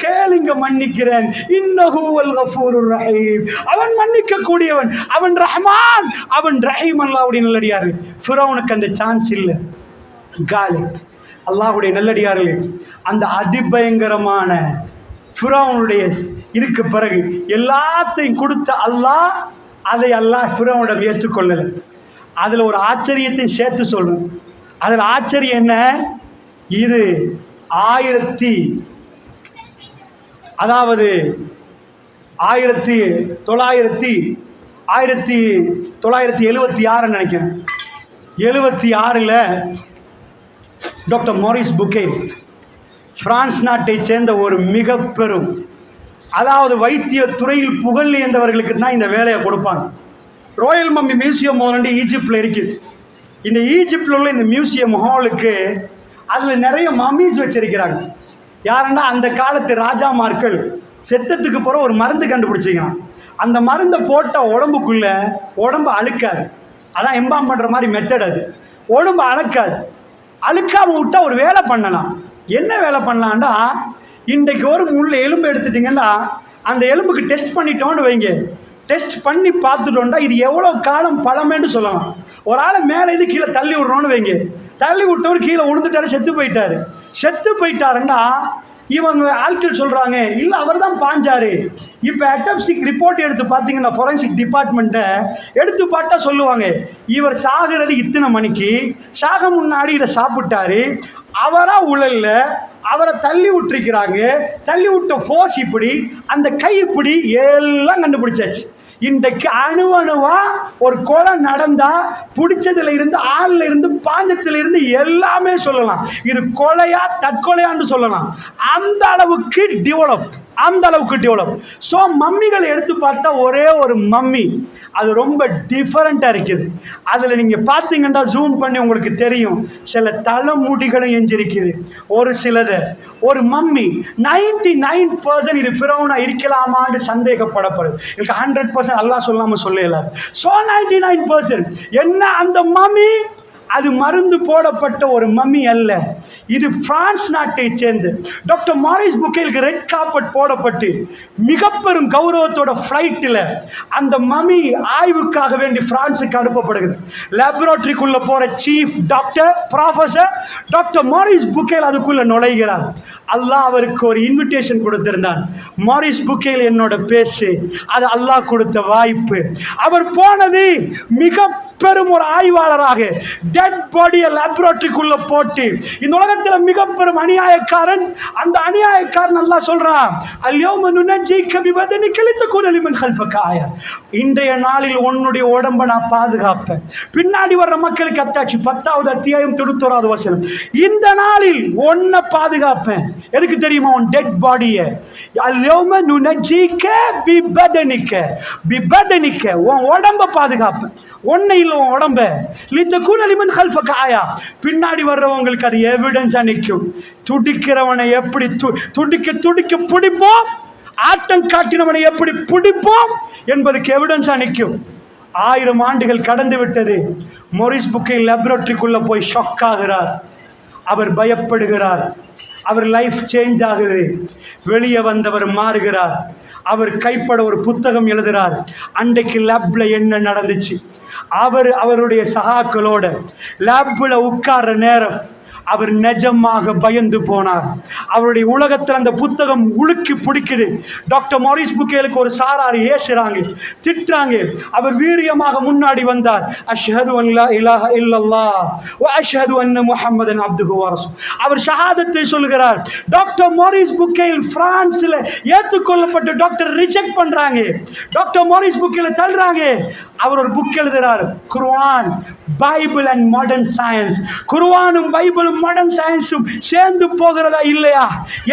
கேளுங்க மன்னிக்கிறேன். இன்னஹு வல் கஃபூருர் ரஹீம். அவன் மன்னிக்க கூடியவன், அவன் ரஹ்மான், அவன் ரஹீம். அல்லாஹ்வுடைய நல்லடியார்கள். ஃபிரௌனுக்கு அந்த சான்ஸ் இல்லை. காலி. அல்லாஹ்வுடைய நல்லடியார்களே, அந்த அதிபயங்கரமான ஃபிரௌனுடைய இதுக்கு பிறகு எல்லாத்தையும் கொடுத்த அல்லாஹ் அதை அல்லாஹ் ஃபிரௌனிடம் ஏற்றுக்கொள்ளல. அதுல ஒரு ஆச்சரியத்தை சேர்த்து சொல்றேன். அதுல ஆச்சரியம் என்ன? இது 1976 நினைக்கிறேன். 76ல் டாக்டர் மோரிஸ் புக்கே பிரான்ஸ் நாட்டை சேர்ந்த ஒரு மிக பெரும், அதாவது வைத்திய துறையில் புகழ் ஏந்தவர்களுக்கு தான் இந்த வேலையை கொடுப்பாங்க. ராயல் மம்மி மியூசியம் ஹால் ஈஜிப்டில் இருக்குது. இந்த ஈஜிப்டில் உள்ள இந்த மியூசியம் ஹாலுக்கு அதில் நிறைய மம்மிஸ் வச்சிருக்கிறாங்க. யாருன்னா அந்த காலத்து ராஜாமார்கள் செத்தத்துக்கு பிறகு ஒரு மருந்து கண்டுபிடிச்சிக்கிறான். அந்த மருந்தை போட்ட உடம்புக்குள்ள உடம்பு அழுக்காது. அதான் எம்பாம் பண்ணுற மாதிரி மெத்தட். அது உடம்பு அழுக்காது. அழுக்காம விட்டா ஒரு வேலை பண்ணலாம். என்ன வேலை பண்ணலான்டா, இன்றைக்கு ஒரு முள்ள எலும்பு எடுத்துட்டிங்கன்னா அந்த எலும்புக்கு டெஸ்ட் பண்ணிட்டோன்னு வைங்க. டெஸ்ட் பண்ணி பார்த்துட்டோம்டா இது எவ்வளோ காலம் பழமேன்னு சொல்லலாம். ஒரு ஆளை மேலே இது கீழே தள்ளி விட்றோன்னு வைங்க. தள்ளி விட்டவர் கீழே விழுந்துட்டாரு, செத்து போயிட்டாரு. செத்து போயிட்டாருன்னா இவங்க ஆட்கள் சொல்றாங்க இல்ல அவர் தான் பாஞ்சாரு. இப்ப அட்டாப்சிக் ரிப்போர்ட் எடுத்து பார்த்தீங்கன்னா ஃபோரன்சிக் டிபார்ட்மெண்ட்டை எடுத்து பார்த்தா சொல்லுவாங்க இவர் சாகிறது இத்தனை மணிக்கு, சாக முன்னாடி இதை சாப்பிட்டாரு, அவரா உழல்ல, அவரை தள்ளி விட்டுருக்கிறாங்க, தள்ளி விட்ட ஃபோர்ஸ் இப்படி, அந்த கை இப்படி எல்லாம் கண்டுபிடிச்சாச்சு. இன்றைக்கு அணுவணுவா ஒரு கொலை நடந்தா பிடிச்சதுல இருந்து ஆள்ல இருந்து பாஞ்சத்துல இருந்து எல்லாமே சொல்லலாம். இது கொலையா தற்கொலையான்னு சொல்லலாம். அந்த அளவுக்கு டெவலப், அந்த அளவுக்கு டெவலப். ஸோ மம்மிகளை எடுத்து பார்த்தா ஒரே ஒரு மம்மி அது ரொம்ப டிஃபரெண்டா இருக்குது. அதுல நீங்க பார்த்தீங்கன்னா ஜூம் பண்ணி உங்களுக்கு தெரியும் சில தலைமுடிகளும் எஞ்சிருக்குது. ஒரு சிலது ஒரு மம்மி 99% இது ஃபிரௌனா இருக்கலாமான்னு சந்தேகப்படப்படுது. இதுக்கு 100% அல்லாஹ் சொல்லாம சொல்லல. ஸோ 99% என்ன அந்த மம்மி அது மருந்து போடப்பட்ட ஒரு மம்மி அல்ல. இது பிரான்ஸ் நாட்டை சேர்ந்து டாக்டர் மாரிஸ் புக்கேலுக்கு ரெட் கார்பெட் போடப்பட்டு மிக பெரும் கௌரவத்தோட ஃப்ளைட்டில் அந்த மம்மி ஆய்வுக்காக வேண்டி பிரான்ஸுக்கு அனுப்பப்படுகிறது. லேபரேட்டரிக்குள்ள போற chief doctor professor doctor Maurice Bucaille அதுக்குள்ள நுழைகிறார். அல்லாஹ் அவருக்கு ஒரு இன்விடேஷன் கொடுத்திருந்தான். மாரிஸ் புக்கேல் என்னோட பேசு, அது அல்லாஹ் கொடுத்த வாய்ப்பு. அவர் போனது மிக பெரும் ஒரு ஆய்வாளராக டெட் பாடியை லேபரேட்டரிக்குள்ள போட்டு இந்த உலகத்தில் மிக பெரும் அநியாயக்காரன். அந்த அநியாயக்காரன் அல்லாஹ் சொல்றான், அல்யௌம நுனஜ்ஜிக பிபதனிக லிதகூன லிமன் கல்ஃபக ஆயா. இன்றைய நாளில் உன்னுடைய உடம்பை நான் பாதுகாப்பேன். பின்னாடி வர்ற மக்களுக்கு அத்தாட்சி 10வது அத்தியாயம் 91வது வசனம். இந்த நாளில் உன்னை பாதுகாப்பேன். எதுக்கு தெரியுமா? உன் டெட் பாடியை அல்யௌம நுனஜ்ஜிக பிபதனிக பிபதனிக உன் உடம்பை பாதுகாப்பேன். ஒன்னை உடம்ப பின்னாடி வர்றவங்களுக்கு அது எவிடன்ஸா நிற்கும். துடிக்கிறவனை எப்படி துடிக்க துடிக்க பிடிப்போம், ஆட்டம் காட்டினவனை எப்படி பிடிப்போம் என்பதுக்கு எவிடன்ஸா நிற்கும். 1000 ஆண்டுகள் கடந்து விட்டது. மாரிஸ் புக்கேல் லேபரேட்டரிக்குள்ள போய் ஷாக் ஆகிறார். அவர் பயப்படுகிறார். அவர் லைஃப் சேஞ்ச் ஆகுது. வெளியே வந்தவர் மாறுகிறார். அவர் கைப்பட ஒரு புத்தகம் எழுதுகிறார். அன்றைக்கு லேப்ல என்ன நடந்துச்சு, அவருடைய சகாக்களோட லேப்ல உட்கார்ற நேரம் அவர் நிஜமாக பயந்து போனார். அவருடைய உலகத்தில் அந்த புத்தகம் உலுக்கி பிடிக்குது. டாக்டர் மாரிஸ் புக்கேலுக்கு ஒரு சாரார் ஏசுறாங்க, திட்டுறாங்க. அவர் வீரியமாக முன்னாடி வந்தார். அஷ்ஹது அன் லா இலாஹ இல்லல்லாஹ் வ அஷ்ஹது அன்ன முஹம்மதன் அப்துஹு வ ரசூல். அவர் ஷஹாதத்தை சொல்கிறார். டாக்டர் மாரிஸ் புக்கேல் பிரான்ஸ்ல ஏற்றுக்கொள்ளப்பட்ட டாக்டர் ரிஜெக்ட் பண்றாங்க. டாக்டர் மாரிஸ் புக்கேல தள்ளுறாங்க. அவர் ஒரு புக் எழுதுறார், Quran Bible and modern science. குர்ஆனும் பைபிளும் மாடர்ன் சயின்ஸும் சேர்ந்து போகிறதா இல்லையா?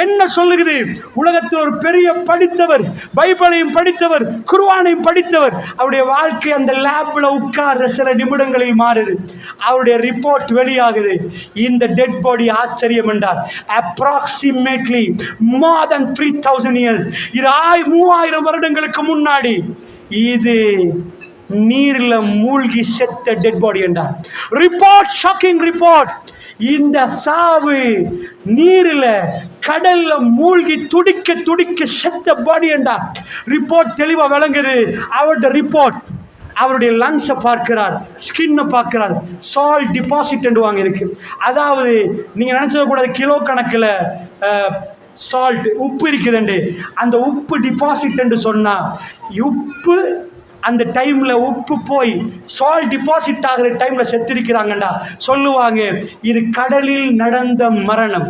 என்ன சொல்லுகிறது? உலகத்தில் ஒரு பெரிய படித்தவர், பைபிளையும் படித்தவர், குர்ஆனையும் படித்தவர், அவருடைய வாழ்க்கை அந்த லேப்ல உட்கார்ற சில நிமிடங்களில் மாறுது. அவருடைய ரிப்போர்ட் வெளியாகுது. இந்த டெட் பாடி ஆச்சரியம் என்றார். அப்ராக்சிமேட்லி more than 3000 years, இது 3000 வருடங்களுக்கு முன்னாடி இது நீர்ல மூழ்கி செத்த டெட் பாடி என்றார். Report, shocking report. இந்த சாவு நீரில் கடல்ல மூழ்கி துடிக்க துடிக்க செத்த பாடி என்றார். ரிப்போர்ட் தெளிவா விளங்குது. அவருடைய ரிப்போர்ட், அவருடைய லங்ஸை பார்க்கிறார், ஸ்கின்னை பார்க்கிறார். சால்ட் டிபாசிட் வாங்க இருக்கு. அதாவது நீங்க நினைச்சது கூடாது கிலோ கணக்கில் சால்ட் உப்பு இருக்குதுண்டு. அந்த உப்பு டிபாசிட் என்று சொன்னா உப்பு அந்த டைம்ல உப்பு போய் சால்ட் டிபாசிட் ஆகிற டைம்ல செத்திருக்கிறாங்கடா சொல்லுவாங்க. இது கடலில் நடந்த மரணம்.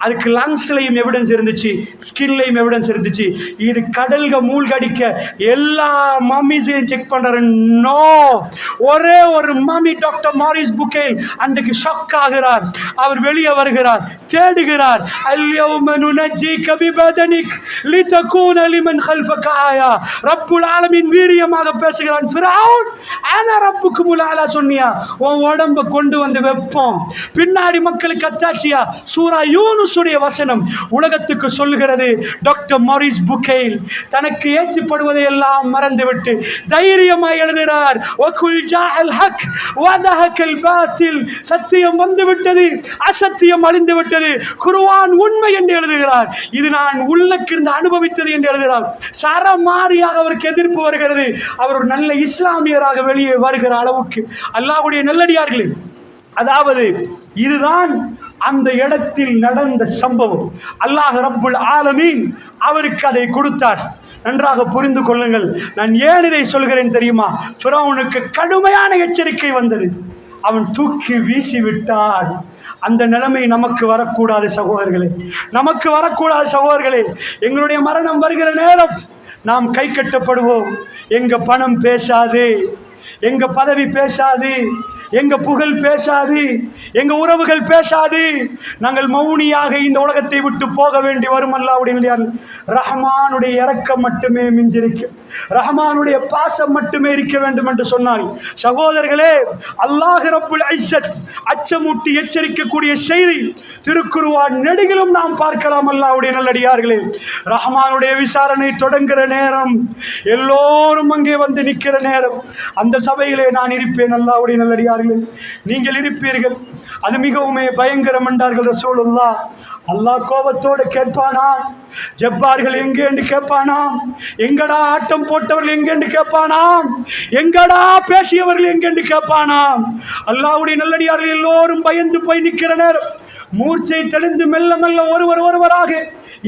அதுக்கு லங்ஸ்லையும் எவிடன்ஸ் இருந்துச்சு, ஸ்கின்லையும் எவிடன்ஸ் இருந்துச்சு. இது கடல்க மூழ்கடிக்க எல்லா மம்மிஸையும் செக் பண்றாரு. நோ, ஒரே ஒரு மம்மி டாக்டர் மாரிஸ் புக்கேல் அன்றைக்கு ஷாக் ஆகிறார். அவர் வெளியே வருகிறார், தேடுகிறார். அல்யௌம நுனஜ்ஜிக பிபதனிக் லிதகூன லிமன் கல்ஃபக ஆயா. ரப்புல் ஆலமீன் வீரியமாக பேசுகிறான். ஃபிரௌன் அன ரப்புக்குமுல் ஆலா சொன்னியா, உன் உடம்ப கொண்டு வந்து வெப்போம். பின்னாடி மக்களுக்கு அத்தாட்சியா சூரா யூனுசுடைய வசனம் உலகத்துக்கு சொல்லுகிறது. டாக்டர் மாரிஸ் புக்கேல் தனக்கு ஏற்றுப்படுவதை எல்லாம் மறந்துவிட்டு தைரியமாய் எழுதுகிறார். வகுல் ஜாஅல் ஹக் வதஹகல் பாத்தில். சத்தியம் வந்துவிட்டது, அசத்தியம் அழிந்து விட்டது. குர்ஆன் உண்மை என்று எழுதுகிறார். இது நான் உள்ளக்கிருந்து அனுபவித்தது என்று எழுதுகிறார். சரமாரியாக அவருக்கு எதிர்ப்பு வருகிறது. அவர் ஒரு நல்ல இஸ்லாமியராக வெளியே வருகிற அளவுக்கு அல்லாஹ்வுடைய நல்லடியார்களே, அதாவது இதுதான் அந்த இடத்தில் நடந்த சம்பவம். அல்லாஹ் ரப்புல் ஆலமீன் அவருக்கு அதை கொடுத்தார். நன்றாக புரிந்து கொள்ளுங்கள். நான் ஏன் இதை சொல்கிறேன் தெரியுமா? ஃபிரௌனுக்கு கடுமையான எச்சரிக்கை வந்தது. அவன் தூக்கி வீசி விட்டான். அந்த நிலைமை நமக்கு வரக்கூடாது சகோதரர்களே, நமக்கு வரக்கூடாது சகோதரர்களே. எங்களுடைய மரணம் வருகிற நேரம் நாம் கை கட்டப்படுவோம். எங்க பணம் பேசாது, எங்க பதவி பேசாது, எங்க புகழ் பேசாது, எங்க உறவுகள் பேசாது. நாங்கள் மௌனியாக இந்த உலகத்தை விட்டு போக வேண்டி வரும். அல்லாஹ்வுடைய ரஹ்மானுடைய இரக்கம் மட்டுமே மிஞ்சிருக்கும், ரஹ்மானுடைய பாசம் மட்டுமே இருக்க வேண்டும் என்று சொன்னால் சகோதரர்களே, அல்லாஹ் ரப்புல் இஸ்ஸத் அச்சமூட்டி எச்சரிக்கக்கூடிய செய்தி திருக்குர்ஆன் நெடுகிலும் நாம் பார்க்கலாம். அல்லாஹ்வுடைய நல்லடியார்களே, ரஹ்மானுடைய விசாரணை தொடங்குகிற நேரம், எல்லோரும் அங்கே வந்து நிற்கிற நேரம், அந்த சபையிலே நான் இருப்பேன். அல்லாஹ்வுடைய நல்லடியார் நல்லடியார்கள், நீங்கள் இருப்பீர்கள். அது மிகவும் பயங்கரம் என்றார்கள் ரசூலுல்லாஹ். அல்லாஹ் கோபத்தோடு கேட்பானாம், ஜப்பார்கள் எங்கே என்று கேட்பானாம், எங்கடா ஆட்டம் போட்டவர்கள் எங்கே என்று கேட்பானாம், எங்கடா பேசியவர்கள் எங்கே என்று கேட்பானாம். அல்லாஹ்வுடைய நல்லடியார்கள் எல்லோரும் பயந்து போய் நிற்கிற நேரம், மூர்ச்சை தெளிந்து மெல்ல மெல்ல ஒருவராக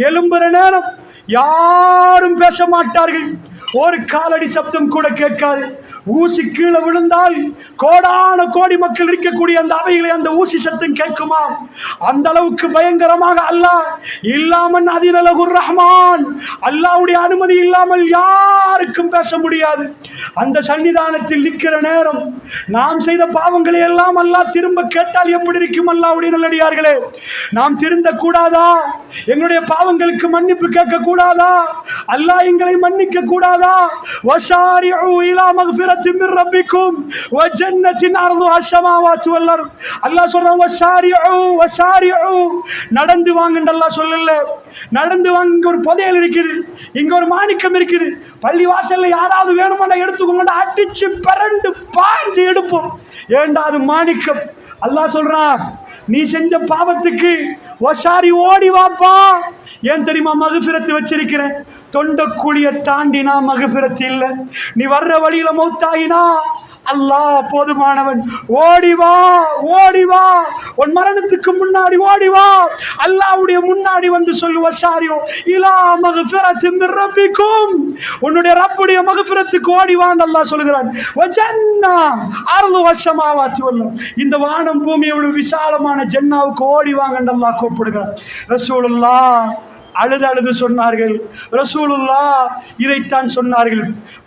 எழும்புற நேரம் யாரும் பேச மாட்டார்கள். ஒரு காலடி சப்தம் கூட கேட்காது. ஊசி கீழே விழுந்தால் கோடான கோடி மக்கள் இருக்கக்கூடிய அந்த அவைகளை அந்த ஊசி சத்தம் கேட்குமா? அந்த அளவுக்கு பயங்கரமாக அல்லாஹ் இல்லாமல் அதிரலகுர் ரஹ்மான், அல்லாஹ்வுடைய அனுமதி இல்லாமல் யாருக்கும் பேச முடியாது. அந்த சன்னிதானத்தில் நிற்கிற நேரம் நாம் செய்த பாவங்களை எல்லாம் அல்லாஹ் திரும்ப கேட்டால் எப்படி இருக்கும்? அல்லாஹ்வுடைய நல்லடியார்களே, நாம் திருந்த கூடாதா? எங்களுடைய பாவங்களுக்கு மன்னிப்பு கேட்க கூடாதா? அல்லாஹ் எங்களை மன்னிக்க கூடாதா? வஸாரிஉ இலா மக்ஃபிரத்தின் மின் ரப்பிக்கும் வ ஜன்னத்தின் அர்துஹா ஸமாவாத்து வல் அர்த். அல்லாஹ் சொல்றான் வஸாரிஉ, நடந்து வாங்கன்னு அல்லாஹ் சொல்லல. நடந்து வாங்க. இங்க ஒரு புதையல் இருக்குது, இங்க ஒரு மாணிக்கம் இருக்குது. பள்ளி வாசல்ல யாராவது வேணுமானா எடுத்துக்கோங்க, அடிச்சு பரண்டு பாஞ்சு எடுப்போம். ஏண்டா அது மாணிக்கம். அல்லாஹ் சொல்றான், நீ செஞ்ச பாவத்துக்கு வசாரி ஓடி வாப்பா. ஏன் தெரியுமா? மகஃபிரத்து வச்சிருக்கிறேன். தொண்டக்குழிய தாண்டினா மகஃபிரத்து இல்லை. நீ வர்ற வழியில மௌத்தாயினா அல்லாஹ் போதுமானவன். ஓடி வா, ஓடி வா, உன் மரணத்துக்கு முன்னாடி ஓடி வா. அல்லாஹ்வுடைய முன்னாடி வந்து சொல்லு, வஸாரியோ இலா மக்ஃபிரத்தின் மின் ரப்பிக்கும், உன்னுடைய ரப்புடைய மக்ஃபிரத்துக்கு ஓடி வான்னு அல்லாஹ் சொல்கிறான். வ ஜன்னா அர்துஹா ஸமாவாத்து வல் அர்த், இந்த வானம் பூமியோட விசாலமான ஜன்னாவுக்கு ஓடி வாங்கன்னு அல்லாஹ் கூப்பிடுகிறான். ரசூலுல்லாஹ் அழுது சொன்னார்கள். ரசூலுல்லாஹ் இதைத்தான் சொன்னார்கள்.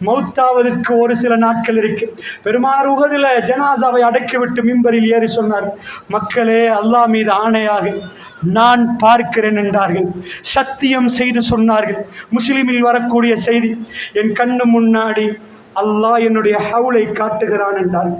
மௌத்தாவதற்கு ஒரு சில நாட்கள் இருக்கு. பெருமானார் உஹதில ஜனாசாவை அடக்கிவிட்டு மிம்பரில் ஏறி சொன்னார், மக்களே, அல்லாஹ் மீது ஆணையாக நான் பார்க்கிறேன் என்றார்கள். சத்தியம் செய்து சொன்னார்கள். முஸ்லிமில் வரக்கூடிய செய்தி, என் கண்ணு முன்னாடி அல்லாஹ் என்னுடைய ஹவுலை காட்டுகிறான் என்றார்.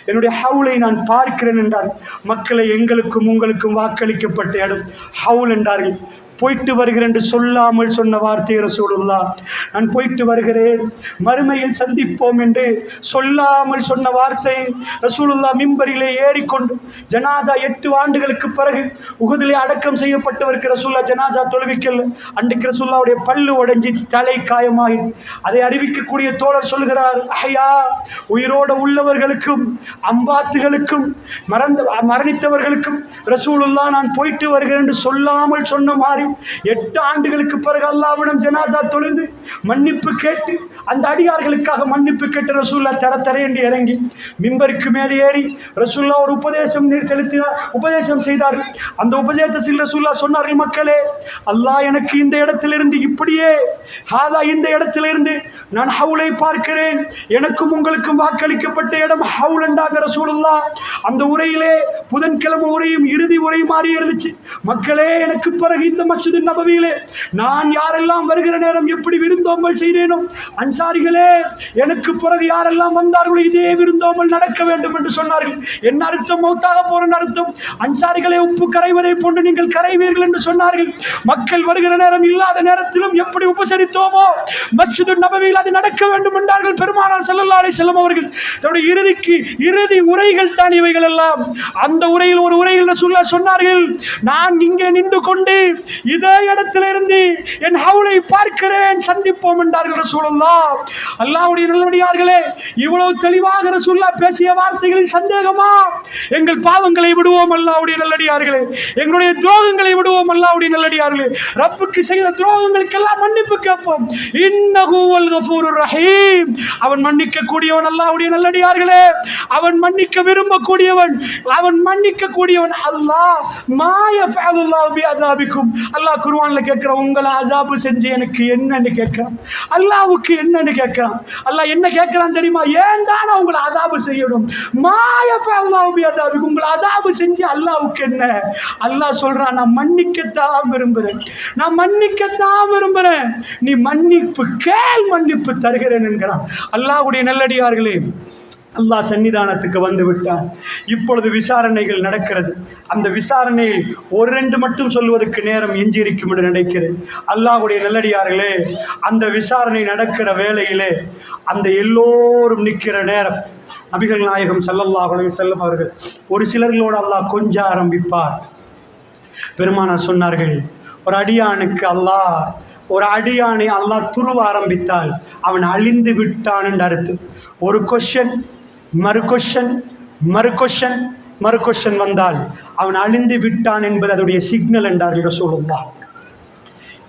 என்னுடைய ஹவுலை நான் பார்க்கிறேன் என்றார். மக்களை, எங்களுக்கும் உங்களுக்கும் வாக்களிக்கப்பட்ட இடம் ஹவுல் என்றார்கள். போயிட்டு வருகிறேன் என்று சொல்லாமல் சொன்ன வார்த்தை ரசூலுல்லாஹ். நான் போயிட்டு வருகிறேன், மறுமையில் சந்திப்போம் என்று சொல்லாமல் சொன்ன வார்த்தை ரசூலுல்லாஹ். மிம்பரிலே ஏறிக்கொண்டு ஜனாசா 8 ஆண்டுகளுக்கு பிறகு உஹதிலே அடக்கம் செய்யப்பட்டவருக்கு ரசூலுல்லாஹ் ஜனாசா தொழுவிக்கல். அன்றைக்கு ரசூலுல்லாஹ்வுடைய பல்லு உடைஞ்சி தலை காயமாகி அதை அறிவிக்கக்கூடிய தோழர் சொல்கிறார், ஐயா, உயிரோடு உள்ளவர்களுக்கும் அம்பாத்துகளுக்கும் மரணித்தவர்களுக்கும் ரசூலுல்லாஹ் நான் போயிட்டு வருகிறேன் என்று சொல்லாமல் சொன்ன மாதிரி 8 ஆண்டுகளுக்கு பிறகு அல்லாஹ்விடம் ஜனாசா தொழுந்து மன்னிப்பு கேட்டு, அந்த அடியார்களுக்காக மன்னிப்பு கேட்டு ரசூலுல்லாஹ் தர என்று இறங்கி மிம்பருக்கு மேலே ஏறி ரசூலுல்லாஹ் ஒரு உபதேசம் செய்தார்கள். அந்த உபதேசத்தில் ரசூலுல்லாஹ் சொன்னார்கள், மக்களே, அல்லாஹ் எனக்கு இந்த இடத்திலிருந்து இப்படியே இந்த இடத்திலிருந்து நான் ஹவுலை பார்க்கிறேன். எனக்கும் உங்களுக்கும் வாக்களிக்கப்பட்ட இடம் ஹவுல் என்றாங்க ரசூலுல்லாஹ். அந்த உரையிலே புதன்கிழமை உரையும் இறுதி உரை மாறி இருந்துச்சு. மக்களே, எனக்கு பிறகு இந்த மஸ்ஜிது நபவியிலே நான் யாரெல்லாம் வருகிற நேரம் எப்படி விருந்தோம்பல் செய்தேனோ, அன்சாரிகளே, எனக்கு பிறகு யாரெல்லாம் வந்தார்களோ இதே விருந்தோம்பல் நடக்க வேண்டும் என்று சொன்னார்கள். என்ன அர்த்தம்? மௌத்தாக போற அர்த்தம். அன்சாரிகளே, உப்பு கரைவதை போன்று நீங்கள் கரைவீர்கள் என்று சொன்னார்கள். மக்கள் வருகிற நேரம் இல்லாத நேரத்திலும் எப்படி உபசரித்தோமோ மஸ்ஜிது நபவியில் அது நடக்க வேண்டும் என்றார்கள் பெருமானார் ஸல்லல்லாஹு அலைஹி வஸல்லம் அவர்கள். தன்னுடைய இறுதி உரைகள் தான் இவைகள் எல்லாம். அந்த உரையில் ஒரு உரையில் ரசூலுல்லாஹ் சொன்னார்கள், நான் இங்கே நின்று கொண்டு இதே இடத்திலிருந்து என் ஹவுலை பார்க்கிறேன், சந்திப்போம் என்றார்கள் ரசூலுல்லாஹ். அல்லாஹ்வுடைய நல்லடியார்களே, இவ்வளவு தெளிவாக ரசூலுல்லாஹ் பேசிய வார்த்தைகளில் சந்தேகமா? எங்கள் பாவங்களை விடுவோம் அல்லாஹ்வுடைய நல்லடியார்களே, எங்களுடைய துரோகங்களை விடுவோம் அல்லாஹ்வுடைய நல்லடியார்களே, ரப்புக்கு செய்த துரோகங்களுக்கெல்லாம் மன்னிப்பு கேட்போம். இன்னஹு வல் கஃபூருர் ரஹீம், அவன் மன்னிக்க கூடியவன் அல்லாஹ்வுடைய நல்லடியார்களே, அவன் மன்னிக்க விரும்பக்கூடியவன், அவன் மன்னிக்க கூடியவன். அல்லாஹ் மா யஃஅலுல்லாஹு பிஅஸாபிக்கும், அல்லாஹ் குர்ஆன்ல கேட்கிறான், உங்களை அஸாபு செஞ்சு எனக்கு என்னன்னு கேட்கிறான். அல்லாஹ்வுக்கு என்னன்னு கேட்கிறான். அல்லாஹ் என்ன கேட்கிறான் தெரியுமா? ஏன்டா நான் உங்களை அஸாபு செய்யணும்? மா யஃஅலுல்லாஹு பிஅஸாபிக்கும், உங்களை அஸாபு செஞ்சு அல்லாஹ்வுக்கு என்ன? அல்லாஹ் சொல்றான், நான் மன்னிக்கத்தான் விரும்புறேன், நான் மன்னிக்கத்தான் விரும்புறேன், நீ மன்னிப்பு கேள், மன்னிப்பு தருகிறேன் என்கிறான். அல்லாஹ்வுடைய நல்லடியார்களே, அல்லாஹ் சன்னிதானத்துக்கு வந்து விட்டார். இப்பொழுது விசாரணைகள் நடக்கிறது. அந்த விசாரணையில் 1-2 மட்டும் சொல்வதற்கு நேரம் எஞ்சியிருக்கும் என்று நினைக்கிறேன். அல்லாஹ்வுடைய நல்லடியார்களே, அந்த விசாரணை நடக்கிற வேளையிலே அந்த எல்லோரும் நிற்கிற நேரம் நபிகள் நாயகம் ஸல்லல்லாஹு அலைஹி வஸல்லம் அவர்கள் ஒரு சிலர்களோடு அல்லாஹ் கொஞ்ச ஆரம்பிப்பார். பெருமானார் சொன்னார்கள், ஒரு அடியானை அல்லாஹ் துருவ ஆரம்பித்தால் அவன் அழிந்து விட்டான் என்று அர்த்தம். ஒரு கொஸ்டின் மறு கொஸ்டின் வந்தால் அவன் அழிந்து விட்டான் என்பது அதோடைய சிக்னல் என்றார்கள் ரசூலுல்லாஹ்.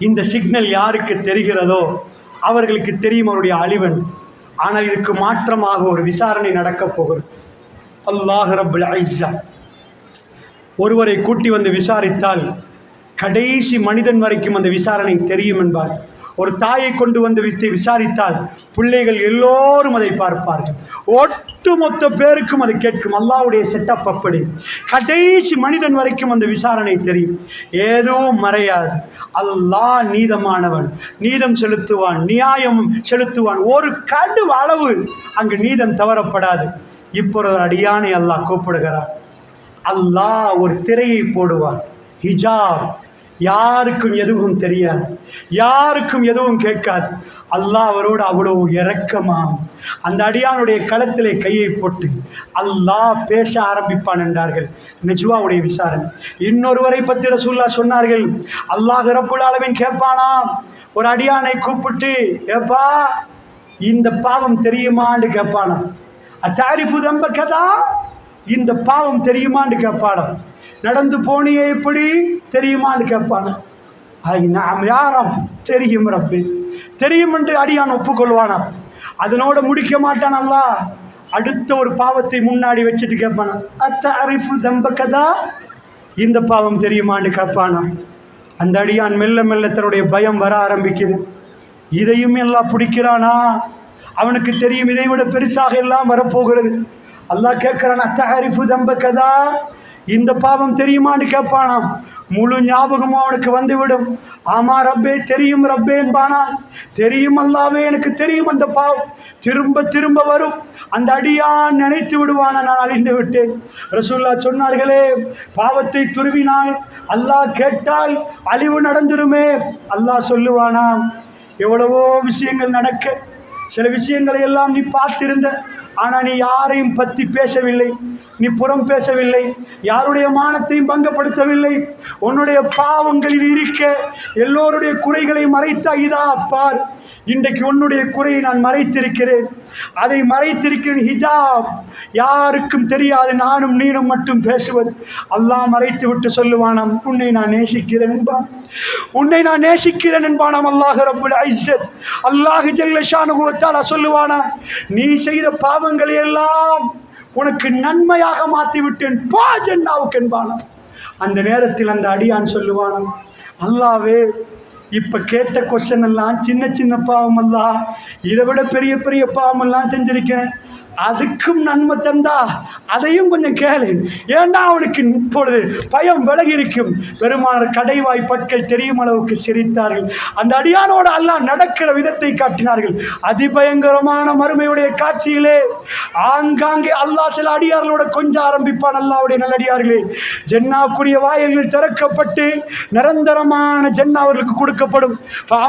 இந்த சிக்னல் யாருக்கு தெரிகிறதோ அவர்களுக்கு தெரியும் அவருடைய அழிவன். ஆனால் இதுக்கு மாற்றமாக ஒரு விசாரணை நடக்கப் போகிறது. அல்லாஹ் ரப்புல் இஸ்ஸா ஒருவரை கூட்டி வந்து விசாரித்தால் கடைசி மனிதன் வரைக்கும் அந்த விசாரணை தெரியும் என்பார். ஒரு தாயை கொண்டு வந்து விசாரித்தால் பிள்ளைகள் எல்லோரும் அதை பார்ப்பார்கள். ஒட்டுமொத்த பேருக்கும் அது கேட்கும். அல்லாஹ்வுடைய செட்டப் அப்படி. கடைசி மனிதன் வரைக்கும் அந்த விசாரணை தெரியும். எதுவும் மறையாது. அல்லாஹ் நீதமானவன், நீதம் செலுத்துவான், நியாயம் செலுத்துவான். ஒரு கடு அளவு அங்கு நீதம் தவறப்படாது. இப்பொழுது அடியானை அல்லாஹ் கூப்பிடுகிறார். அல்லாஹ் ஒரு திரையை போடுவான், ஹிஜாப். யாருக்கும் எதுவும் தெரியாது, யாருக்கும் எதுவும் கேட்காது. அல்லாஹ் அவரோடு அவ்வளவு இரக்கமாம் அந்த அடியானுடைய களத்திலே கையை போட்டு அல்லாஹ் பேச ஆரம்பிப்பான் என்றார்கள். நஜ்வாவுடைய விசாரணை. இன்னொருவரை பற்றி ரசூலுல்லாஹ் சொன்னார்கள், அல்லாஹ் ரப்புல் ஆலமீன் கேட்பானாம் ஒரு அடியானை கூப்பிட்டு, ஏப்பா இந்த பாவம் தெரியுமான்னு கேட்பானாம். அத்தாரிஃபு தம்பகதா, இந்த பாவம் தெரியுமான்னு கேட்பானாம். நடந்து போனியே எப்படி தெரியுமான்னு கேட்பான. நாம் யாரும் தெரியும் ரப்பே, தெரியும் என்று அடியான் ஒப்புக்கொள்வானா. அதனோட முடிக்க மாட்டான். அல்லாஹ் அடுத்த ஒரு பாவத்தை முன்னாடி வச்சுட்டு கேட்பானா, அத்தஅரிஃபு தம்பகதா, இந்த பாவம் தெரியுமான்னு கேட்பானா. அந்த அடியான் மெல்ல மெல்ல தன்னுடைய பயம் வர ஆரம்பிக்குது. இதையும் எல்லாம் பிடிக்கிறானா, அவனுக்கு தெரியும் இதை விட பெருசாக எல்லாம் வரப்போகிறது. அல்லாஹ் கேட்கிறான், அத்தஅரிஃபு தம்பகதா, இந்த பாவம் தெரியுமான்னு கேட்பானாம். முழு ஞாபகமும் அவனுக்கு வந்துவிடும். ஆமா ரப்பே தெரியும் ரப்பே என்பானான். தெரியும் அல்லாவே எனக்கு தெரியும் அந்த பாவம். திரும்ப திரும்ப வரும். அந்த அடியான் நினைத்து விடுவான, நான் அழிந்து விட்டேன். ரசூலுல்லாஹ் சொன்னார்களே, பாவத்தை துருவினால் அல்லாஹ் கேட்டால் அழிவு நடந்துருமே. அல்லாஹ் சொல்லுவானாம், எவ்வளவோ விஷயங்கள் நடக்க, சில விஷயங்களை எல்லாம் நீ பார்த்திருந்த, ஆனால் நீ யாரையும் பற்றி பேசவில்லை, நீ புறம் பேசவில்லை, யாருடைய மானத்தையும் பங்கப்படுத்தவில்லை. உன்னுடைய பாவங்களில் இருக்க எல்லோருடைய குறைகளை மறைத்தா, இதா பார், இன்றைக்கு உன்னுடைய குறையை நான் மறைத்திருக்கிறேன், அதை மறைத்திருக்கிறேன். ஹிஜாப், யாருக்கும் தெரியாது, நானும் நீனும் மட்டும் பேசுவது. அல்லாஹ் மறைத்து விட்டு சொல்லுவானாம், உன்னை நான் நேசிக்கிறேன் என்பான், உன்னை நான் நேசிக்கிறேன் என்பானாம். அல்லாஹ் ரப்புல் இஸ்ஸத், அல்லாஹ் ஜல்ல ஷானுஹு வ தஆலா சொல்லுவானாம், நீ செய்த பாவங்களை எல்லாம் உனக்கு நன்மையாக மாற்றி விட்டேன், பா ஜன்னாவுக்கு என்பானாம். அந்த நேரத்தில் அந்த அடியான் சொல்லுவானாம், அல்லாவே இப்போ கேட்ட கொஸ்டின் எல்லாம் சின்ன சின்ன பாவம் அல்ல, இதை விட பெரிய பெரிய பாவம் எல்லாம் செஞ்சிருக்கேன், அதுக்கும் நன்மை தந்தா அதையும் கொஞ்சம் கேளு. ஏண்டா அவனுக்கு இப்பொழுது பயம் விலகி இருக்கும். பெருமானார் கடைவாய் பற்கள் தெரியும் அளவுக்கு சிரித்தார்கள். அந்த அடியானோடு அல்லாஹ் நடக்கிற விதத்தை காட்டினார்கள். அதிபயங்கரமான மறுமையுடைய காட்சியிலே ஆங்காங்கே அல்லாஹ் சில அடியார்களோட கொஞ்சம் ஆரம்பிப்பான். அல்லாஹ்வுடைய நல்லடியார்களே, ஜன்னாக்குரிய வாயில்கள் திறக்கப்பட்டு நிரந்தரமான ஜன்னா அவர்களுக்கு கொடுக்கப்படும்.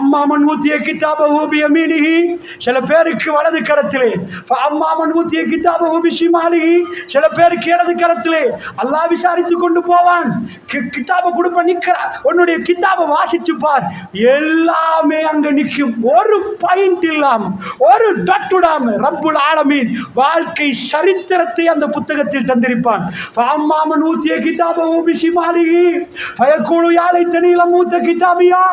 அம்மாமன் ஊத்திய கிதாபஹு பியமீனிஹி, சில பேருக்கு வலது கரத்திலே, அம்மாமன் ஊத்திய கிதாபஹு பிஷிமாலிஹி, சில பேருக்கு இடது கரத்திலே. அல்லாஹ் விசாரித்துக் கொண்டு போவான். கிதாபை கொடுப்ப நிக்கிற, உன்னுடைய கிதாபை வாசிச்சு பார், எல்லாமே அங்க நிற்கும். ஒரு பாயிண்ட் இல்லாம, ஒரு டட் விடாம ரப்புல் ஆலமீன் வாழ்க்கை சரித்திரத்தை அந்த புத்தகத்தில் தந்திருப்பான். அம்மாமன் ஊத்திய கிதாபஹு பிஷிமாலிஹி ஃபயகூலு யா லைத்தனி லம் ஊத கிதாபியா